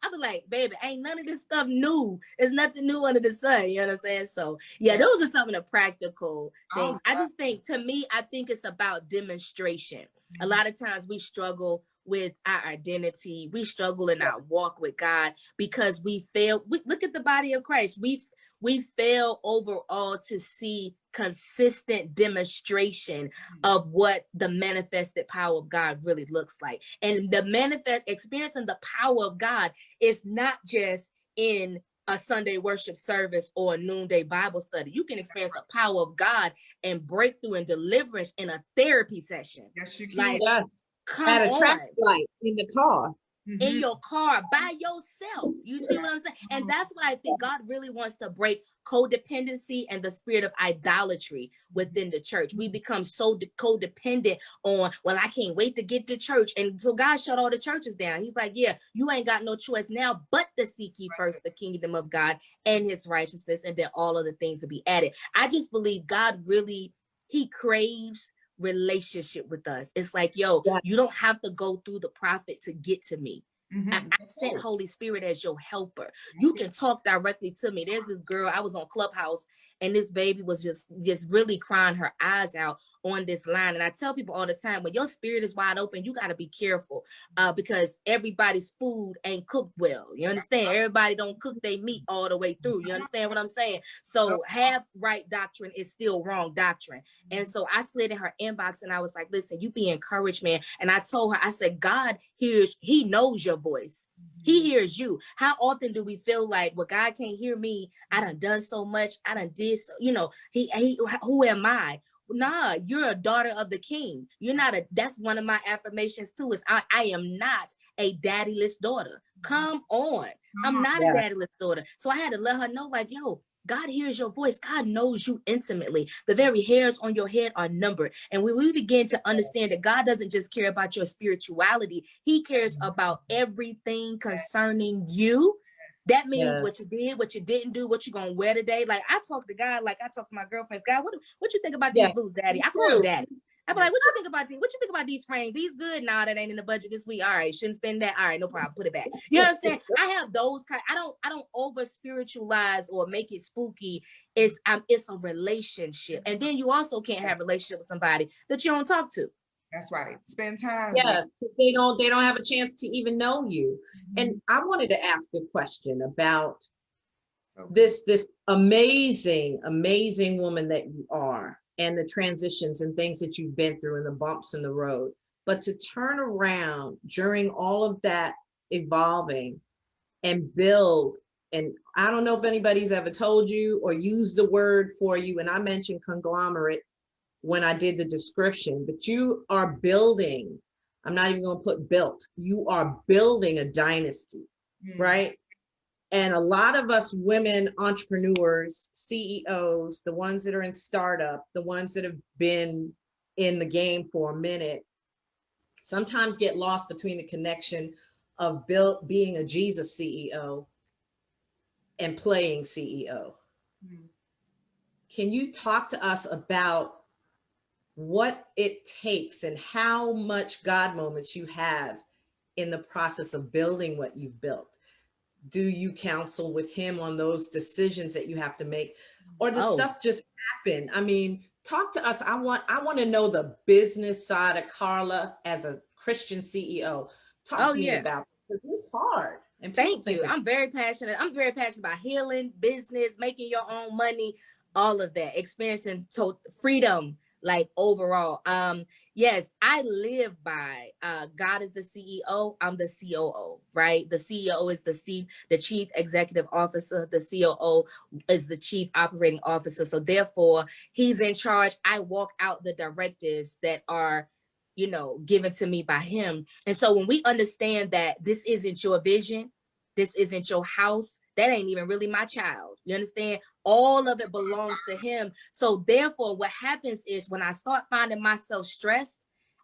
Speaker 3: I be like, baby, ain't none of this stuff new. There's nothing new under the sun. You know what I'm saying? So yeah, those are some of the practical things. I just think, to me, I think it's about demonstration. A lot of times we struggle with our identity. We struggle in our walk with God because we fail. Look at the body of Christ. We fail overall to see consistent demonstration of what the manifested power of God really looks like. And the experiencing the power of God is not just in a Sunday worship service or a noonday Bible study. You can experience the power of God and breakthrough and deliverance in a therapy session.
Speaker 2: Yes, you can.
Speaker 1: Like, at a traffic light, in the car.
Speaker 3: In your car by yourself. You see what I'm saying? And that's what I think God really wants to break: codependency and the spirit of idolatry within the church. We become so codependent on, well, I can't wait to get to church. And so God shut all the churches down. He's like, yeah, you ain't got no choice now but to seek ye first the kingdom of God and his righteousness, and then all of the things to be added. I just believe God really, he craves relationship with us. It's like, yo, you don't have to go through the prophet to get to me. I sent Holy Spirit as your helper. You can talk directly to me. There's this girl, I was on Clubhouse, and this baby was just really crying her eyes out on this line. And I tell people all the time, when your spirit is wide open, you got to be careful because everybody's food ain't cooked well. You understand? Everybody don't cook their meat all the way through. You understand what I'm saying? So half right doctrine is still wrong doctrine. And so I slid in her inbox and I was like, listen, you be encouraged, man. And I told her, I said, God hears, he knows your voice. He hears you. How often do we feel like, well, God can't hear me. I done so much. I done did so, you know, who am I? Nah, you're a daughter of the king. You're not that's one of my affirmations too, is I am not a daddyless daughter. Come on. I'm not a daddyless daughter. So I had to let her know, like, yo, God hears your voice. God knows you intimately. The very hairs on your head are numbered. And when we begin to understand that God doesn't just care about your spirituality, he cares about everything concerning you. That means what you did, what you didn't do, what you're going to wear today. Like, I talk to God like I talk to my girlfriends. God, what you think about these boots, daddy? I call him daddy. I be like, what you think about these? What you think about these frames? These good? Nah, that ain't in the budget this week. All right, shouldn't spend that. All right, no problem. Put it back. You know what I'm saying? I have those kind. I don't over spiritualize or make it spooky. It's a relationship. And then you also can't have a relationship with somebody that you don't talk to.
Speaker 2: That's right. Spend time.
Speaker 1: Yes, they don't have a chance to even know you. And I wanted to ask a question about this amazing woman that you are, and the transitions and things that you've been through and the bumps in the road. But to turn around during all of that evolving and build, and I don't know if anybody's ever told you or used the word for you, and I mentioned conglomerate when I did the description, but you are building, I'm not even going to put built, you are building a dynasty, right? And a lot of us women entrepreneurs, CEOs, the ones that are in startup, the ones that have been in the game for a minute, sometimes get lost between the connection of being a Jesus CEO and playing CEO. Can you talk to us about what it takes and how much God moments you have in the process of building what you've built? Do you counsel with him on those decisions that you have to make, or does
Speaker 3: Oh,
Speaker 1: stuff just happen? I mean, talk to us. I want to know the business side of Carla as a Christian CEO. Talk
Speaker 3: oh
Speaker 1: to me
Speaker 3: yeah.
Speaker 1: about it, 'cause it's hard, and people
Speaker 3: Thank
Speaker 1: think
Speaker 3: you.
Speaker 1: it's
Speaker 3: I'm very passionate. I'm very passionate about healing, business, making your own money, all of that, experiencing freedom, like overall. Yes, I live by God is the CEO, I'm the COO, right? The CEO is the chief executive officer, the COO is the chief operating officer. So therefore, he's in charge. I walk out the directives that are given to me by him. And so when we understand that this isn't your vision, this isn't your house, that ain't even really my child. You understand? All of it belongs to him. So therefore, what happens is when I start finding myself stressed,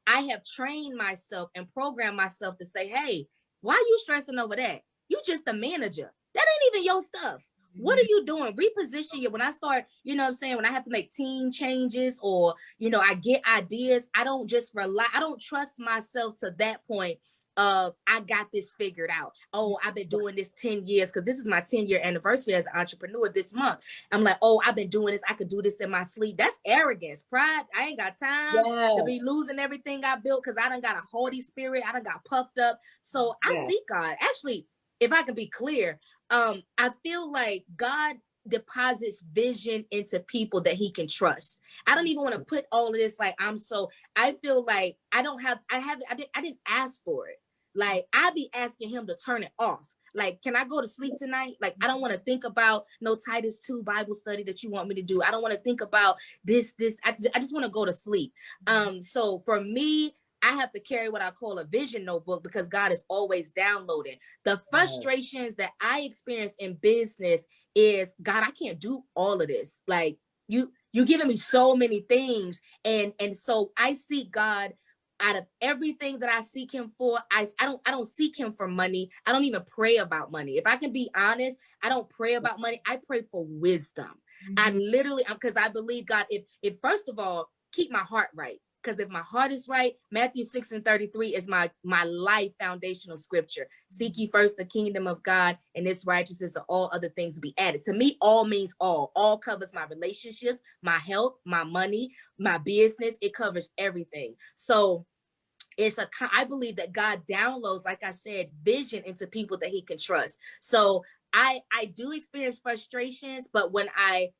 Speaker 3: I have trained myself and programmed myself to say, hey, why are you stressing over that? You just a manager. That ain't even your stuff. What are you doing? Reposition you. When I start, what I'm saying, when I have to make team changes or, I get ideas, I don't just rely, I don't trust myself to that point of I got this figured out. Oh, I've been doing this 10 years because this is my 10-year anniversary as an entrepreneur this month. I'm like, oh, I've been doing this. I could do this in my sleep. That's arrogance, pride. I ain't got time to be
Speaker 1: yes,
Speaker 3: losing everything I built because I done got a haughty spirit. I done got puffed up. So I
Speaker 1: yeah,
Speaker 3: seek God. Actually, if I can be clear, I feel like God deposits vision into people that he can trust. I don't even want to put all of this like I feel like I didn't ask for it. Like I be asking him to turn it off. Like, can I go to sleep tonight? Like, I don't want to think about no Titus 2 Bible study that you want me to do. I don't want to think about this. I just want to go to sleep. So for me, I have to carry what I call a vision notebook because God is always downloading. The frustrations that I experience in business is, God, I can't do all of this. Like you giving me so many things. And so I seek God out of everything that I seek him for. I don't seek him for money. I don't even pray about money. If I can be honest, I don't pray about money. I pray for wisdom. I literally, because I believe God, if first of all, keep my heart right. Because if my heart is right, Matthew 6:33 is my life foundational scripture. Seek ye first the kingdom of God and its righteousness, and all other things to be added. To me, all means all. All covers my relationships, my health, my money, my business. It covers everything. So I believe that God downloads, like I said, vision into people that he can trust. So I do experience frustrations, but when I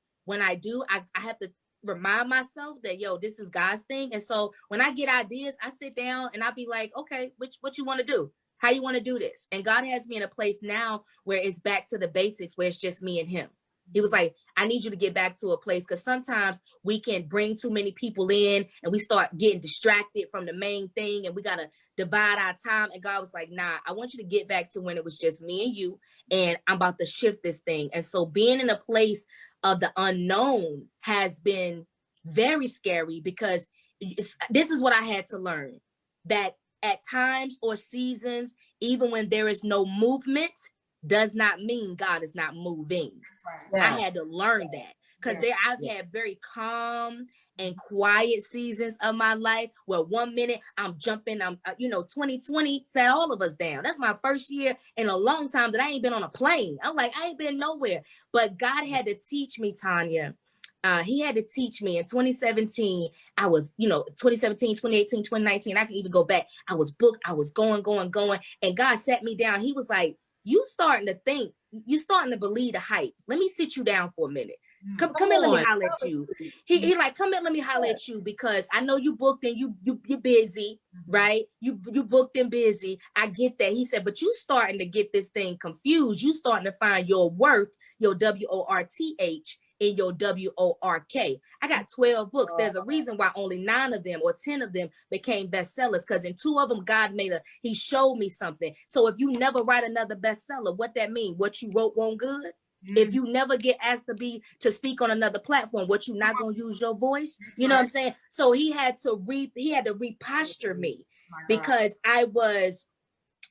Speaker 3: do, I have to remind myself that, yo, this is God's thing. And so when I get ideas, I sit down and I be like, okay, what you want to do? How you want to do this? And God has me in a place now where it's back to the basics, where it's just me and him. He was like, I need you to get back to a place, because sometimes we can bring too many people in and we start getting distracted from the main thing and we got to divide our time. And God was like, nah, I want you to get back to when it was just me and you, and I'm about to shift this thing. And so being in a place of the unknown has been very scary, because this is what I had to learn, that at times or seasons, even when there is no movement, does not mean God is not moving.
Speaker 2: Right.
Speaker 3: I had to learn that, because I've had very calm and quiet seasons of my life where one minute I'm jumping, 2020 set all of us down. That's my first year in a long time that I ain't been on a plane. I'm like, I ain't been nowhere. But God had to teach me, Tanya. He had to teach me in 2017. I was, 2017, 2018, 2019. I can even go back. I was booked. I was going. And God sat me down. He was like, you starting to think, you starting to believe the hype. Let me sit you down for a minute. Come here, let me holler at you. He like, come here, let me holler at you, because I know you booked and you busy, right? You booked and busy. I get that. He said, but you starting to get this thing confused. You starting to find your worth, your WORTH, in your WORK. I got 12 books. There's a reason why only 9 of them or 10 of them became bestsellers, because in 2 of them, God he showed me something. So if you never write another bestseller, what that mean? What you wrote won't good? If you never get asked to speak on another platform, what, you not gonna use your voice? You know what I'm saying? So he had to reposture me, because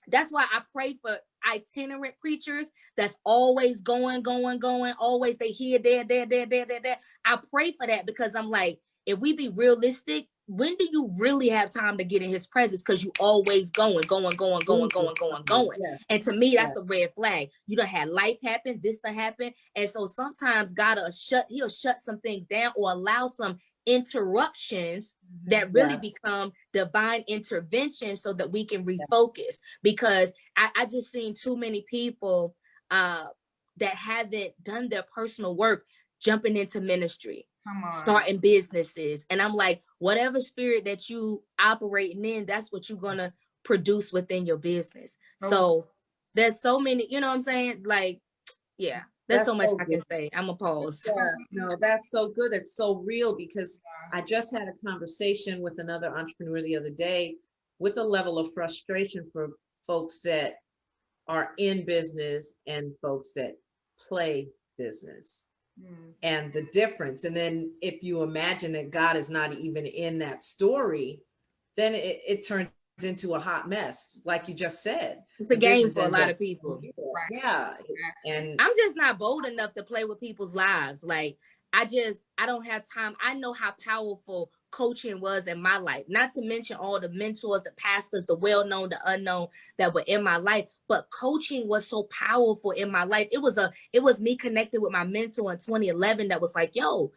Speaker 3: that's why I pray for itinerant preachers that's always going, always they here, there. I pray for that, because I'm like, if we be realistic, when do you really have time to get in his presence? Because you always going.
Speaker 1: Yeah.
Speaker 3: And to me, that's a red flag. You done had life happen, this done happen. And so sometimes God he'll shut some things down or allow some interruptions that really become divine intervention so that we can refocus. Because I just seen too many people that haven't done their personal work jumping into ministry, starting businesses. And I'm like, whatever spirit that you operating in, that's what you're gonna produce within your business. So there's so many, you know what I'm saying? Like, yeah, there's so much I can say. I'm a pause.
Speaker 1: Yeah, no, that's so good. It's so real, because I just had a conversation with another entrepreneur the other day with a level of frustration for folks that are in business and folks that play business. And the difference. And then if you imagine that God is not even in that story, then it turns into a hot mess, like you just said.
Speaker 3: It's a game for a lot of people.
Speaker 1: Yeah. And
Speaker 3: I'm just not bold enough to play with people's lives. Like, I don't have time. I know how powerful coaching was in my life, not to mention all the mentors, the pastors, the well-known, the unknown that were in my life. But coaching was so powerful in my life. It was me connected with my mentor in 2011 that was like, yo,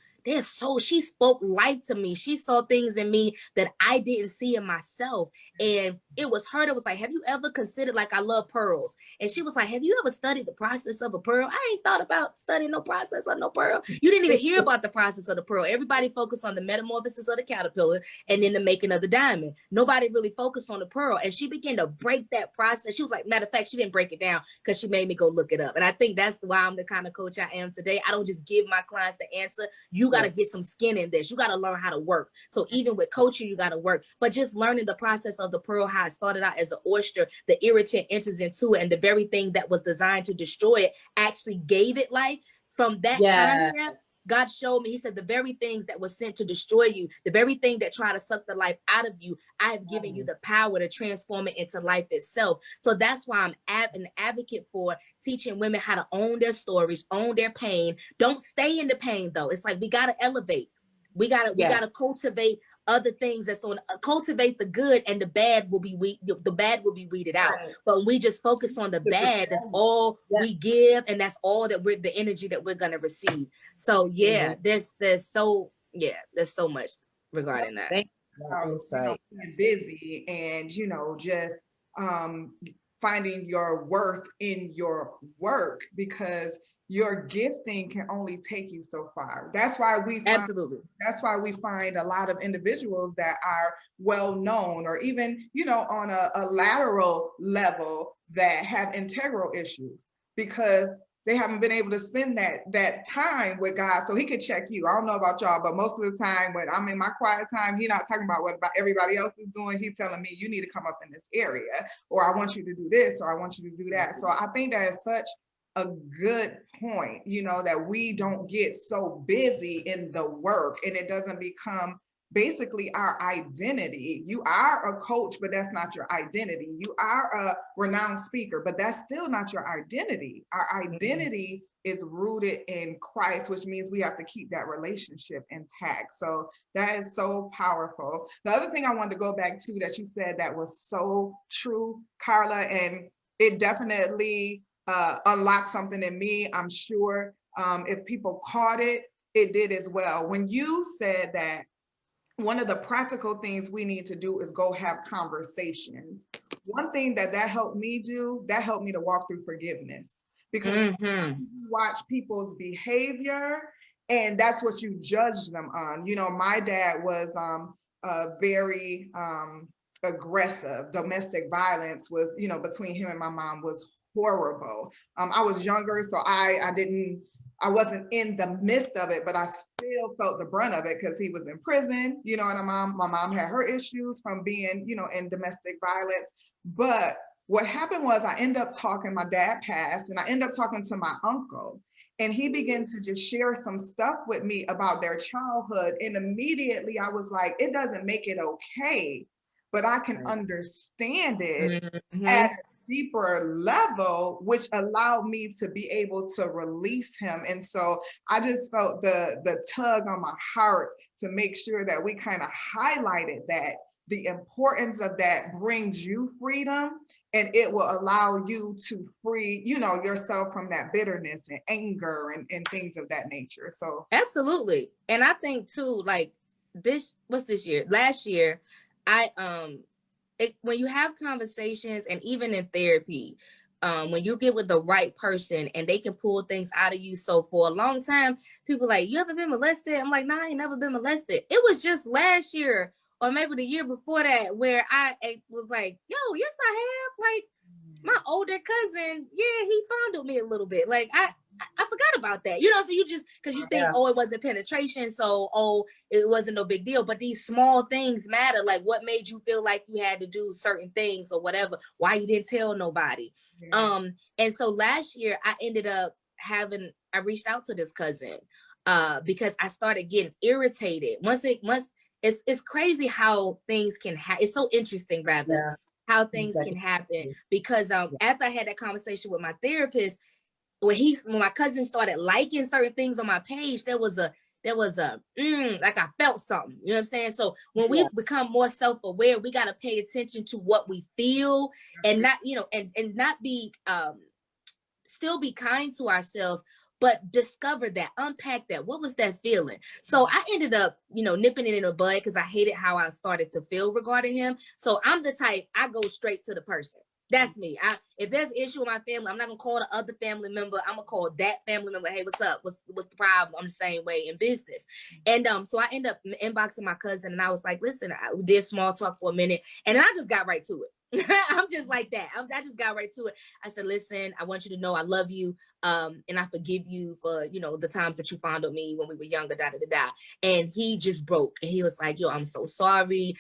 Speaker 3: she spoke life to me. She saw things in me that I didn't see in myself. And it was her that was like, have you ever considered, like, I love pearls. And she was like, have you ever studied the process of a pearl? I ain't thought about studying no process of no pearl. You didn't even hear about the process of the pearl. Everybody focused on the metamorphosis of the caterpillar and then the making of the diamond. Nobody really focused on the pearl. And she began to break that process. She was like, matter of fact, she didn't break it down because she made me go look it up. And I think that's why I'm the kind of coach I am today. I don't just give my clients the answer. You got to get some skin in this. You got to learn how to work. So even with coaching, you got to work. But just learning the process of the pearl, how it started out as an oyster, the irritant enters into it, and the very thing that was designed to destroy it actually gave it life. From that concept, God showed me, he said, the very things that were sent to destroy you, the very thing that tried to suck the life out of you, I have given you the power to transform it into life itself. So that's why I'm an advocate for teaching women how to own their stories, own their pain. Don't stay in the pain, though. It's like, we got to elevate. We gotta cultivate other things that's on. Cultivate the good, and the bad will be weeded out.
Speaker 1: Right.
Speaker 3: But when we just focus on the bad, that's all we give, and that's all that the energy that we're gonna receive. So there's so much regarding that.
Speaker 1: Thank you.
Speaker 2: Being busy and just finding your worth in your work, because your gifting can only take you so far. That's why we find a lot of individuals that are well known, or even on a lateral level, that have integral issues, because they haven't been able to spend that time with God so he could check you. I don't know about y'all, but most of the time when I'm in my quiet time, he's not talking about what everybody else is doing. He's telling me, you need to come up in this area, or I want you to do this, or I want you to do that. So I think that is such a good point, that we don't get so busy in the work and it doesn't become basically our identity. You are a coach, but that's not your identity. You are a renowned speaker, but that's still not your identity. Our identity is rooted in Christ, which means we have to keep that relationship intact. So that is so powerful. The other thing I wanted to go back to that you said that was so true, Carla, and it definitely unlocked something in me. I'm sure if people caught it, it did as well. When you said that one of the practical things we need to do is go have conversations. One thing that helped me do, that helped me to walk through forgiveness, because you watch people's behavior and that's what you judge them on. My dad was very aggressive. Domestic violence was, between him and my mom was horrible. I was younger, so I wasn't in the midst of it, but I still felt the brunt of it because he was in prison, and my mom had her issues from being, in domestic violence. But what happened was my dad passed, and I ended up talking to my uncle, and he began to just share some stuff with me about their childhood. And immediately I was like, it doesn't make it okay, but I can understand it at a deeper level, which allowed me to be able to release him. And so I just felt the tug on my heart to make sure that we kind of highlighted that the importance of that brings you freedom, and it will allow you to free, you know, yourself from that bitterness and anger and things of that nature. So
Speaker 3: absolutely. And I think too, like what's this year? Last year, when you have conversations, and even in therapy, when you get with the right person and they can pull things out of you. So for a long time, people like, you ever been molested? I'm like, nah, I ain't never been molested. It was just last year or maybe the year before that where I was like, yo, yes, I have. Like, my older cousin, yeah, he fondled me a little bit. Like, I forgot about that. You know, so you just, because you think, oh, it wasn't penetration, so, oh, it wasn't no big deal. But these small things matter. Like, what made you feel like you had to do certain things or whatever, why you didn't tell nobody. Yeah. And so last year I ended up I reached out to this cousin because I started getting irritated. Once it's crazy how things can happen. It's so interesting, rather, how things can happen. Because after I had that conversation with my therapist, when my cousin started liking certain things on my page, there was a like I felt something. You know what I'm saying? So when we become more self-aware, we got to pay attention to what we feel, and not, you know, and not be still be kind to ourselves, but discover that, unpack that. What was that feeling? So I ended up, you know, nipping it in the bud because I hated how I started to feel regarding him. So I'm the type, I go straight to the person. That's me. If there's an issue with my family, I'm not gonna call the other family member. I'm gonna call that family member. Hey, what's up? What's the problem? I'm the same way in business. And so I end up inboxing my cousin, and I was like, listen, we did small talk for a minute, and then I just got right to it. I'm just like that. I just got right to it. I said, listen, I want you to know I love you. And I forgive you for, you know, the times that you fondled me when we were younger, da, da, da, da. And he just broke. And he was like, yo, I'm so sorry.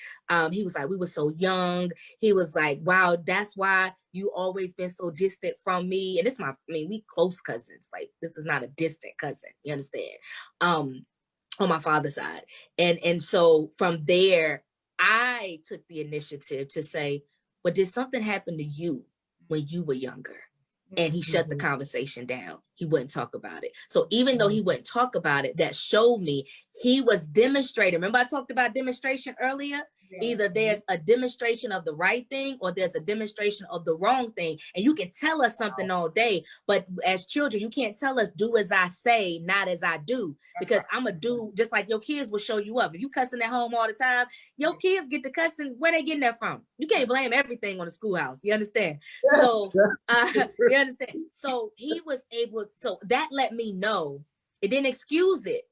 Speaker 3: He was like, we were so young. He was like, wow, that's why you always been so distant from me. And we close cousins. Like, this is not a distant cousin. You understand? On my father's side. And so from there, I took the initiative to say, but did something happen to you when you were younger? And he shut the conversation down. He wouldn't talk about it. So even though he wouldn't talk about it, that showed me he was demonstrating. Remember I talked about demonstration earlier? Either there's a demonstration of the right thing or there's a demonstration of the wrong thing. And you can tell us something all day, but as children, you can't tell us do as I say, not as I do. Because I'm a do, just like your kids will show you up. If you cussing at home all the time, your kids get to cussing. Where they getting that from? You can't blame everything on the schoolhouse. You understand? So you understand? So he was able, so that let me know it didn't excuse it.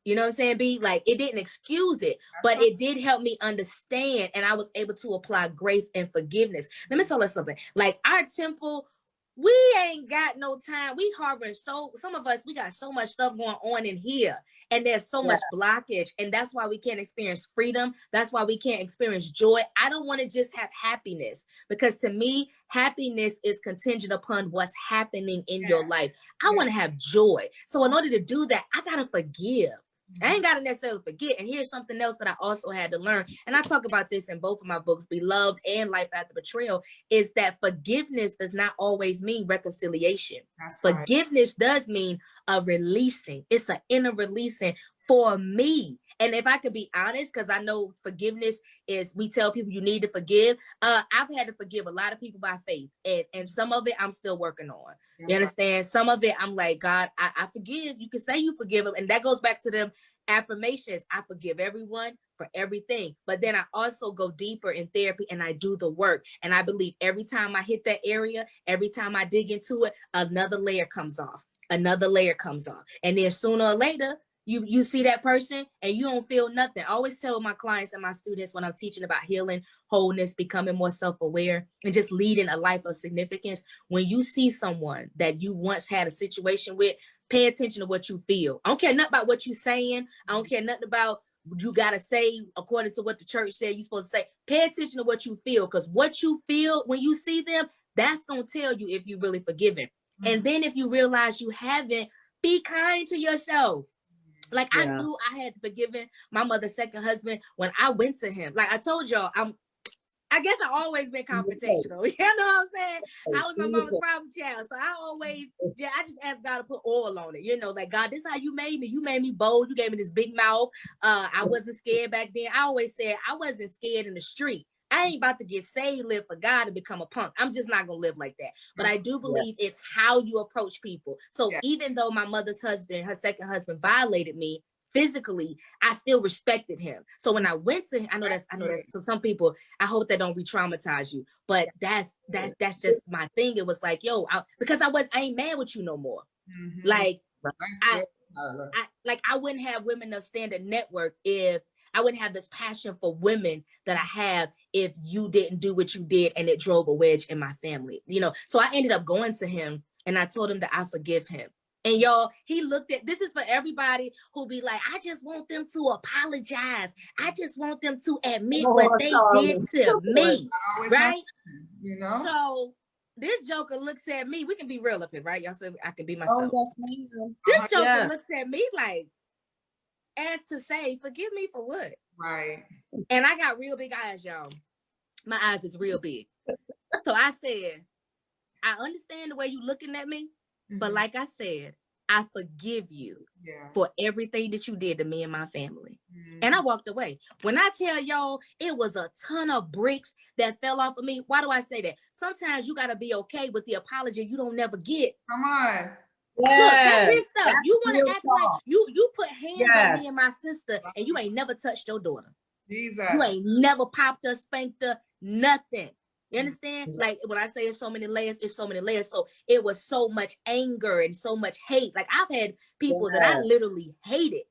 Speaker 3: You know what I'm saying, B? Like, it didn't excuse it, but it did help me understand, and I was able to apply grace and forgiveness. Let me tell you something. Like, our temple, we ain't got no time. We harboring some of us, we got so much stuff going on in here, and there's so much blockage, and that's why we can't experience freedom. That's why we can't experience joy. I don't want to just have happiness, because to me, happiness is contingent upon what's happening in your life. I want to have joy. So in order to do that, I got to forgive. I ain't got to necessarily forget. And here's something else that I also had to learn. And I talk about this in both of my books, Beloved and Life After Betrayal, is that forgiveness does not always mean reconciliation. Forgiveness does mean a releasing. It's an inner releasing for me. And if I could be honest, because I know forgiveness is, we tell people you need to forgive. I've had to forgive a lot of people by faith. And some of it I'm still working on. You understand? Some of it I'm like, God, I forgive. You can say you forgive them. And that goes back to them affirmations. I forgive everyone for everything. But then I also go deeper in therapy and I do the work. And I believe every time I hit that area, every time I dig into it, another layer comes off. Another layer comes off. And then sooner or later, you see that person and you don't feel nothing. I always tell my clients and my students when I'm teaching about healing, wholeness, becoming more self-aware, and just leading a life of significance. When you see someone that you once had a situation with, pay attention to what you feel. I don't care nothing about what you're saying. I don't care nothing about you got to say according to what the church said you're supposed to say. Pay attention to what you feel, because what you feel when you see them, that's going to tell you if you're really forgiven. And then if you realize you haven't, be kind to yourself. Like, I knew I had forgiven my mother's second husband when I went to him. Like I told y'all, I guess I always been confrontational. You know what I'm saying? I was my mama's problem child. So I always, I just asked God to put oil on it. You know, like, God, this is how you made me. You made me bold. You gave me this big mouth. I wasn't scared back then. I always said I wasn't scared in the street. I ain't about to get saved, live for God, and become a punk. I'm just not going to live like that. But I do believe it's how you approach people. So even though my mother's husband, her second husband, violated me physically, I still respected him. So when I went to him, I know that's so some people, I hope they don't re-traumatize you, but that's just my thing. It was like, yo, because I ain't mad with you no more. Like I wouldn't have Women of Standard Network if I wouldn't have this passion for women that I have if you didn't do what you did and it drove a wedge in my family, you know. So I ended up going to him and I told him that I forgive him. And y'all, he looked at, this is for everybody who be like, I just want them to apologize. I just want them to admit what they did to me, right?
Speaker 2: You know?
Speaker 3: So this joker looks at me. We can be real up here, right? Y'all said I can be myself.
Speaker 1: Oh, yes, ma'am.
Speaker 3: This joker looks at me like, as to say, forgive me for what?
Speaker 2: Right.
Speaker 3: And I got real big eyes, y'all. My eyes is real big. So I said, I understand the way you looking at me. But like I said, I forgive you for everything that you did to me and my family. And I walked away. When I tell y'all, it was a ton of bricks that fell off of me. Why do I say that? Sometimes you got to be okay with the apology you don't never get.
Speaker 2: Come on.
Speaker 3: Look, that's his stuff. You want to act like you put hands on me and my sister and you ain't never touched your daughter.
Speaker 2: Jesus.
Speaker 3: You ain't never popped her, spanked her, nothing. You understand? Like when I say it's so many layers, it's so many layers. So it was so much anger and so much hate. Like I've had people that I literally hated,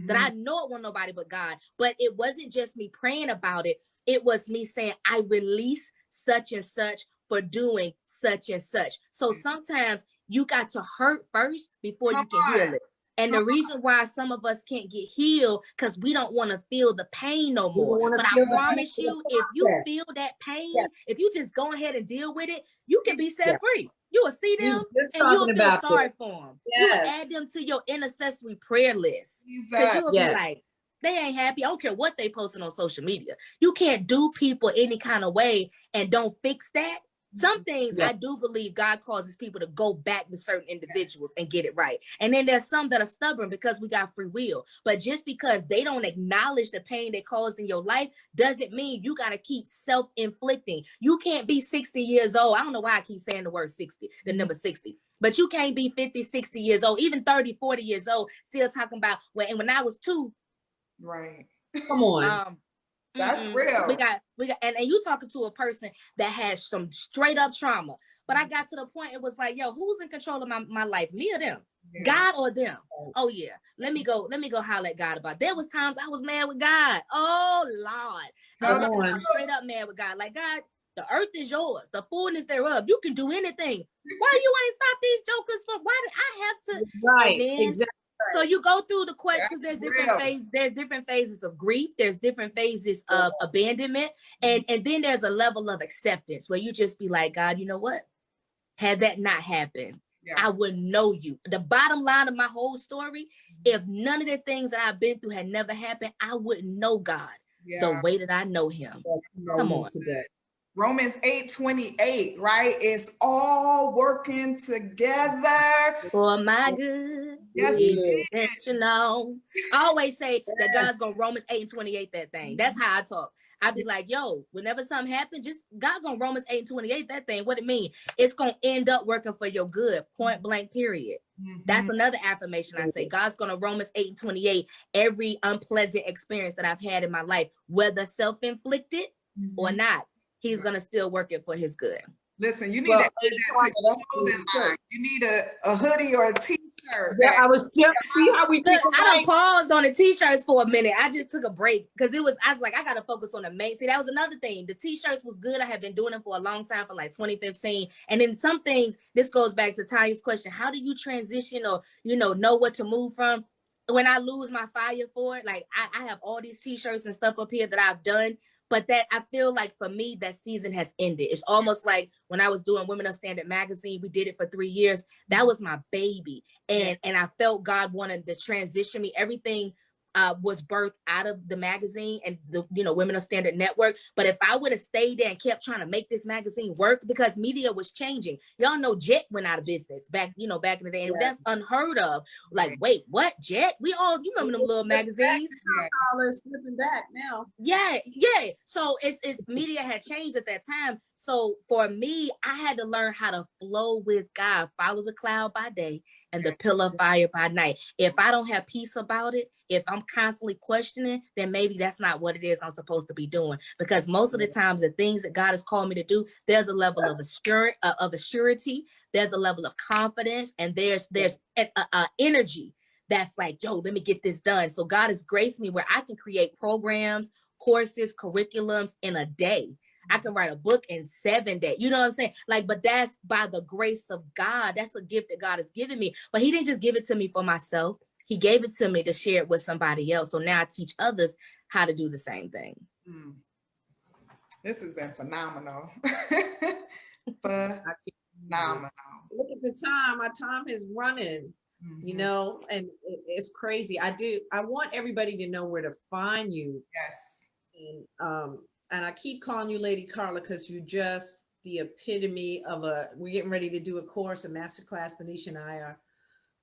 Speaker 3: that I know it wasn't nobody but God. But it wasn't just me praying about it. It was me saying, I release such and such for doing such and such. So sometimes you got to hurt first before you can heal it. And the reason why some of us can't get healed because we don't want to feel the pain no more. But I promise you, if you feel that pain, if you just go ahead and deal with it, you can be set free. You will see them and you'll feel sorry for them. You will add them to your intercessory prayer list. Because you will be like, they ain't happy. I don't care what they posting on social media. You can't do people any kind of way and don't fix that. Some things I do believe God causes people to go back to certain individuals and get it right. And then there's some that are stubborn because we got free will. But just because they don't acknowledge the pain they caused in your life doesn't mean you got to keep self-inflicting. You can't be 60 years old. I don't know why I keep saying the word 60, the number 60. But you can't be 50, 60 years old, even 30, 40 years old, still talking about when I was 2.
Speaker 2: Right.
Speaker 1: Come on.
Speaker 2: That's real.
Speaker 3: We got, and you talking to a person that has some straight up trauma. But I got to the point, it was like, yo, who's in control of my life? Me or them? God or them? Oh yeah. Let me go holler at God about it. There was times I was mad with God. Oh Lord. I was straight up mad with God. Like, God, the earth is yours, the fullness thereof. You can do anything. Why you ain't stop these jokers from? Why did I have to?
Speaker 1: Right. Exactly.
Speaker 3: So you go through the question because there's different phases. There's different phases of grief. There's different phases of abandonment, and then there's a level of acceptance where you just be like, God, you know what? Had that not happened, I wouldn't know you. The bottom line of my whole story, if none of the things that I've been through had never happened, I wouldn't know God the way that I know Him. Come on.
Speaker 1: Today.
Speaker 2: Romans 8:28, right? It's all working together
Speaker 3: For my good.
Speaker 2: Yes,
Speaker 3: intentional. I always say that God's gonna Romans 8:28 that thing. That's how I talk. I'd be like, yo, whenever something happens, just God gonna Romans 8:28 that thing. What it mean? It's gonna end up working for your good. Point blank. Period. That's another affirmation I say. God's gonna Romans 8:28 every unpleasant experience that I've had in my life, whether self-inflicted or not. He's gonna still work it for His good.
Speaker 2: Listen, you need to add that to your clothing line. You need a hoodie or a t-shirt.
Speaker 1: Yeah, I was just see how we
Speaker 3: Look, I done paused on the t-shirts for a minute. I just took a break because I was like, I gotta focus on the main. See, that was another thing. The t-shirts was good. I have been doing them for a long time, for like 2015. And then some things, this goes back to Tanya's question. How do you transition or know what to move from? When I lose my fire for it, like I have all these t-shirts and stuff up here that I've done. But that I feel like for me, that season has ended. It's almost like when I was doing Women of Standard magazine, we did it for 3 years. That was my baby. And I felt God wanted to transition me. Everything was birthed out of the magazine and the Women of Standard Network. But if I would have stayed there and kept trying to make this magazine work, because media was changing. Y'all know Jet went out of business back in the day, and that's unheard of. Like, wait, what? Jet? You remember them little magazines?
Speaker 1: Slipping back now.
Speaker 3: Yeah. So it's media had changed at that time. So for me, I had to learn how to flow with God, follow the cloud by day and the pillar of fire by night. If I don't have peace about it, if I'm constantly questioning, then maybe that's not what it is I'm supposed to be doing. Because most of the times, the things that God has called me to do, there's a level of assurity, there's a level of confidence, and there's energy that's like, yo, let me get this done. So God has graced me where I can create programs, courses, curriculums in a day. I can write a book in 7 days. You know what I'm saying? Like, but that's by the grace of God. That's a gift that God has given me. But he didn't just give it to me for myself. He gave it to me to share it with somebody else. So now I teach others how to do the same thing.
Speaker 2: This has been phenomenal. Phenomenal.
Speaker 1: Look at the time. Our time is running. And it's crazy. I want everybody to know where to find you.
Speaker 2: Yes.
Speaker 1: And I keep calling you Lady Carla because you're just the epitome of we're getting ready to do a course, a masterclass. Benicia and I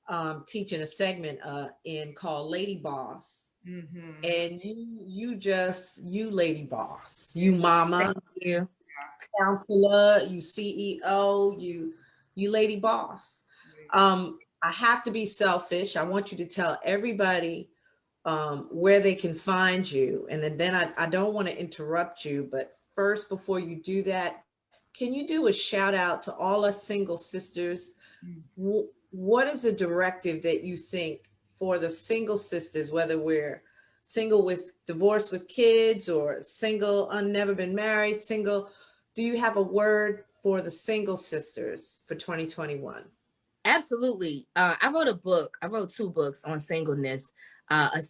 Speaker 1: are teaching a segment called Lady Boss. And you Lady Boss, you mama,
Speaker 3: you
Speaker 1: counselor, you CEO, you Lady Boss. I have to be selfish. I want you to tell everybody where they can find you. And then I don't want to interrupt you, but first, before you do that, can you do a shout out to all us single sisters? What is a directive that you think for the single sisters, whether we're single with divorce with kids or single, never been married, single, do you have a word for the single sisters for 2021?
Speaker 3: Absolutely. I wrote a book. I wrote 2 books on singleness. A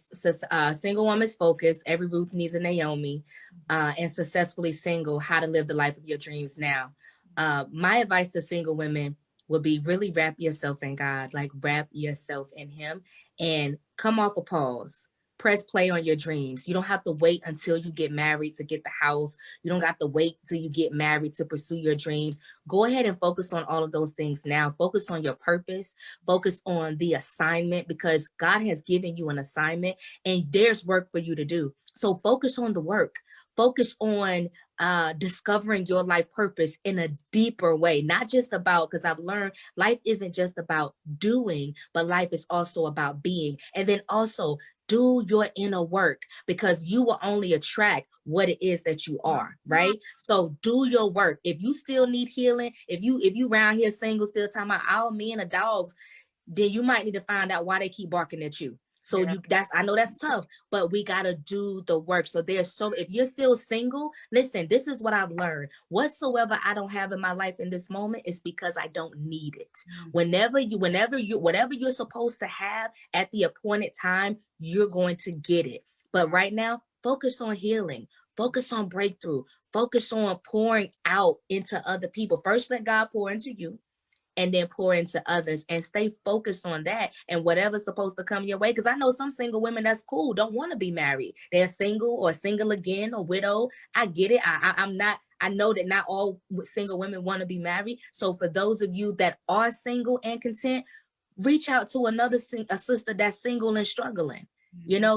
Speaker 3: Single Woman's Focus, Every Ruth Needs a Naomi, and Successfully Single, How to Live the Life of Your Dreams Now. My advice to single women would be really wrap yourself in God, like wrap yourself in him and come off a pause. Press play on your dreams. You don't have to wait until you get married to get the house. You don't have to wait till you get married to pursue your dreams. Go ahead and focus on all of those things now. Focus on your purpose. Focus on the assignment, because God has given you an assignment and there's work for you to do. So focus on the work. Focus on discovering your life purpose in a deeper way, not just about, because I've learned life isn't just about doing, but life is also about being. And then also do your inner work, because you will only attract what it is that you are, right? So do your work. If you still need healing, if you around here single still talking about all men and dogs, then you might need to find out why they keep barking at you. So I know that's tough, but we got to do the work. So if you're still single, listen, this is what I've learned. Whatsoever I don't have in my life in this moment is because I don't need it. Whatever you're supposed to have at the appointed time, you're going to get it. But right now, focus on healing, focus on breakthrough, focus on pouring out into other people. First, let God pour into you, and then pour into others, and stay focused on that and whatever's supposed to come your way. Because I know some single women that's cool, don't want to be married. They're single or single again or widow. I get it. I know that not all single women want to be married. So for those of you that are single and content, reach out to a sister that's single and struggling.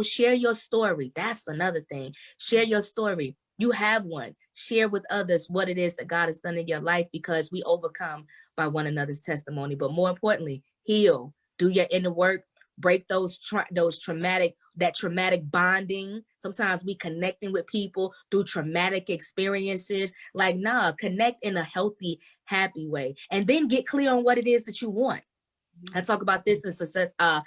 Speaker 3: Share your story. That's another thing. Share your story. You have one. Share with others what it is that God has done in your life, because we overcome by one another's testimony. But more importantly, heal. Do your inner work. Break those traumatic bonding. Sometimes we connecting with people through traumatic experiences. Like, connect in a healthy, happy way, and then get clear on what it is that you want. I talk about this in success, a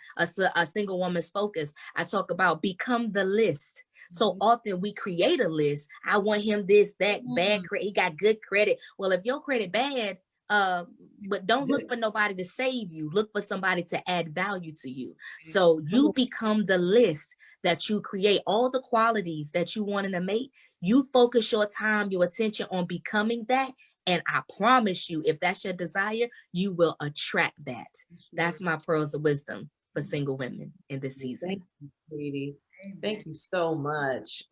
Speaker 3: single woman's focus. I talk about become the list. So often we create a list. I want him this, that, bad credit. He got good credit. Well, if your credit bad, but don't look for nobody to save you. Look for somebody to add value to you. So you become the list that you create, all the qualities that you want in a mate. You focus your time, your attention on becoming that. And I promise you, if that's your desire, you will attract that. That's my pearls of wisdom. for single women in this season.
Speaker 1: Thank you, sweetie.
Speaker 2: Amen.
Speaker 1: Thank you so much.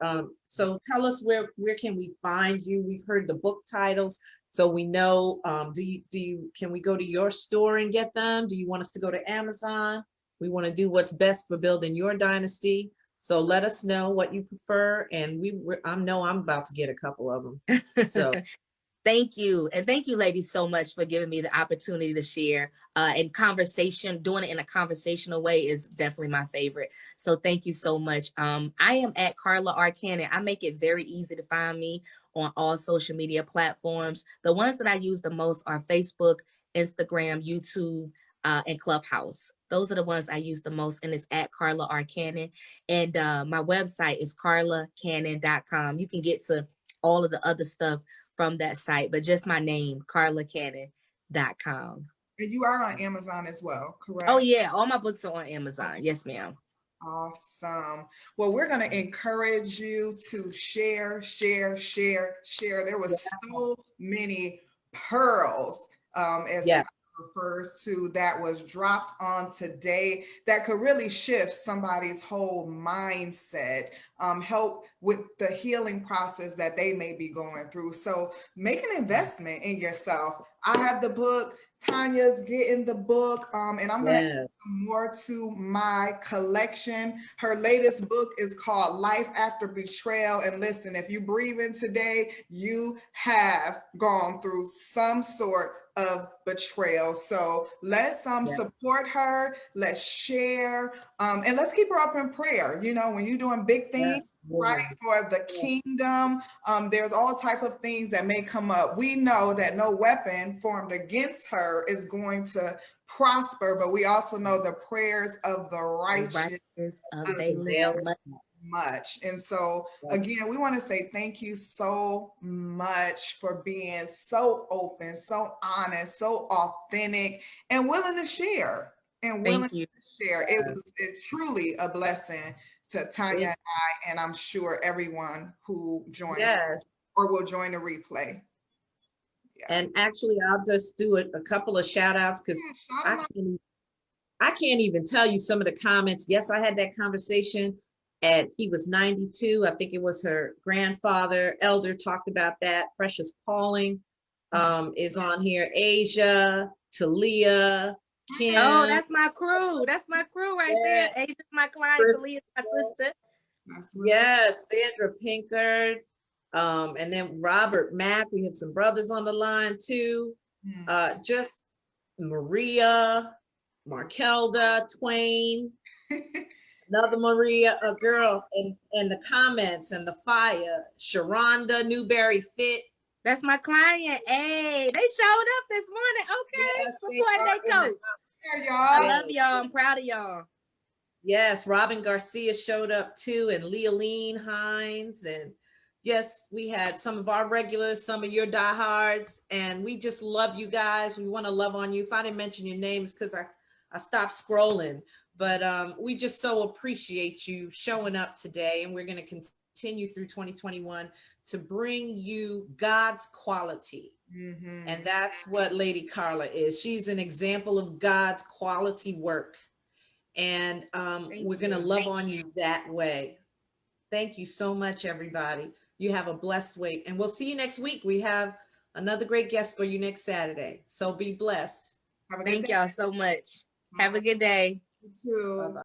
Speaker 1: So tell us where can we find you? We've heard the book titles, so we know. Can we go to your store and get them? Do you want us to go to Amazon? We want to do what's best for building your dynasty. So let us know what you prefer, and I know I'm about to get a couple of them. So.
Speaker 3: Thank you. And thank you, ladies, so much for giving me the opportunity to share. And conversation, doing it in a conversational way is definitely my favorite. So thank you so much. I am at Carla R. Cannon. I make it very easy to find me on all social media platforms. The ones that I use the most are Facebook, Instagram, YouTube, and Clubhouse. Those are the ones I use the most, and it's at Carla R. Cannon. And my website is carlacannon.com. You can get to all of the other stuff from that site, but just my name, carlacannon.com.
Speaker 2: And you are on Amazon as well, correct?
Speaker 3: Oh yeah, all my books are on Amazon. Yes, ma'am.
Speaker 2: Awesome. Well, we're going to encourage you to share. There was so many pearls, as
Speaker 1: Yeah.
Speaker 2: refers to, that was dropped on today that could really shift somebody's whole mindset, help with the healing process that they may be going through. So make an investment in yourself. I have the book. Tanya's getting the book, and I'm going to add some more to my collection. Her latest book is called Life After Betrayal. And listen, if you breathing today, you have gone through some sort of betrayal. So let's support her, let's share, and let's keep her up in prayer. You know, when you're doing big things, right, for the kingdom, there's all type of things that may come up. We know that no weapon formed against her is going to prosper, but we also know the prayers of the righteous avail much. And so again, we want to say thank you so much for being so open, so honest, so authentic, and willing to share. It was truly a blessing to Tanya and I, and I'm sure everyone who joins or will join the replay.
Speaker 1: And actually, I'll just do a couple of shout outs, because I can't even tell you some of the comments. Yes, I had that conversation, and he was 92. I think it was her grandfather. Elder talked about that. Precious Calling is on here. Asia, Talia, Kim.
Speaker 3: Oh, that's my crew. That's my crew right there. Asia's my client. Talia's my sister.
Speaker 1: Yes, Sandra Pinkard. And then Robert Mack. We have some brothers on the line too. Just Maria, Markelda, Twain, another Maria, a girl, and the comments and the fire. Sharonda, Newberry Fit.
Speaker 3: That's my client. Hey, they showed up this morning. Okay, supporting their coach. I love y'all. I'm proud of y'all.
Speaker 1: Yes, Robin Garcia showed up too, and Leoline Hines, and yes, we had some of our regulars, some of your diehards, and we just love you guys. We want to love on you. If I didn't mention your names, because I stopped scrolling, but we just so appreciate you showing up today, and we're going to continue through 2021 to bring you God's quality. And that's what Lady Carla is. She's an example of God's quality work. And we're going to love on you that way. Thank you so much, everybody. You have a blessed week, and we'll see you next week. We have another great guest for you next Saturday. So be blessed.
Speaker 3: Thank y'all so much. Have a good day.
Speaker 2: You too.
Speaker 1: Bye-bye.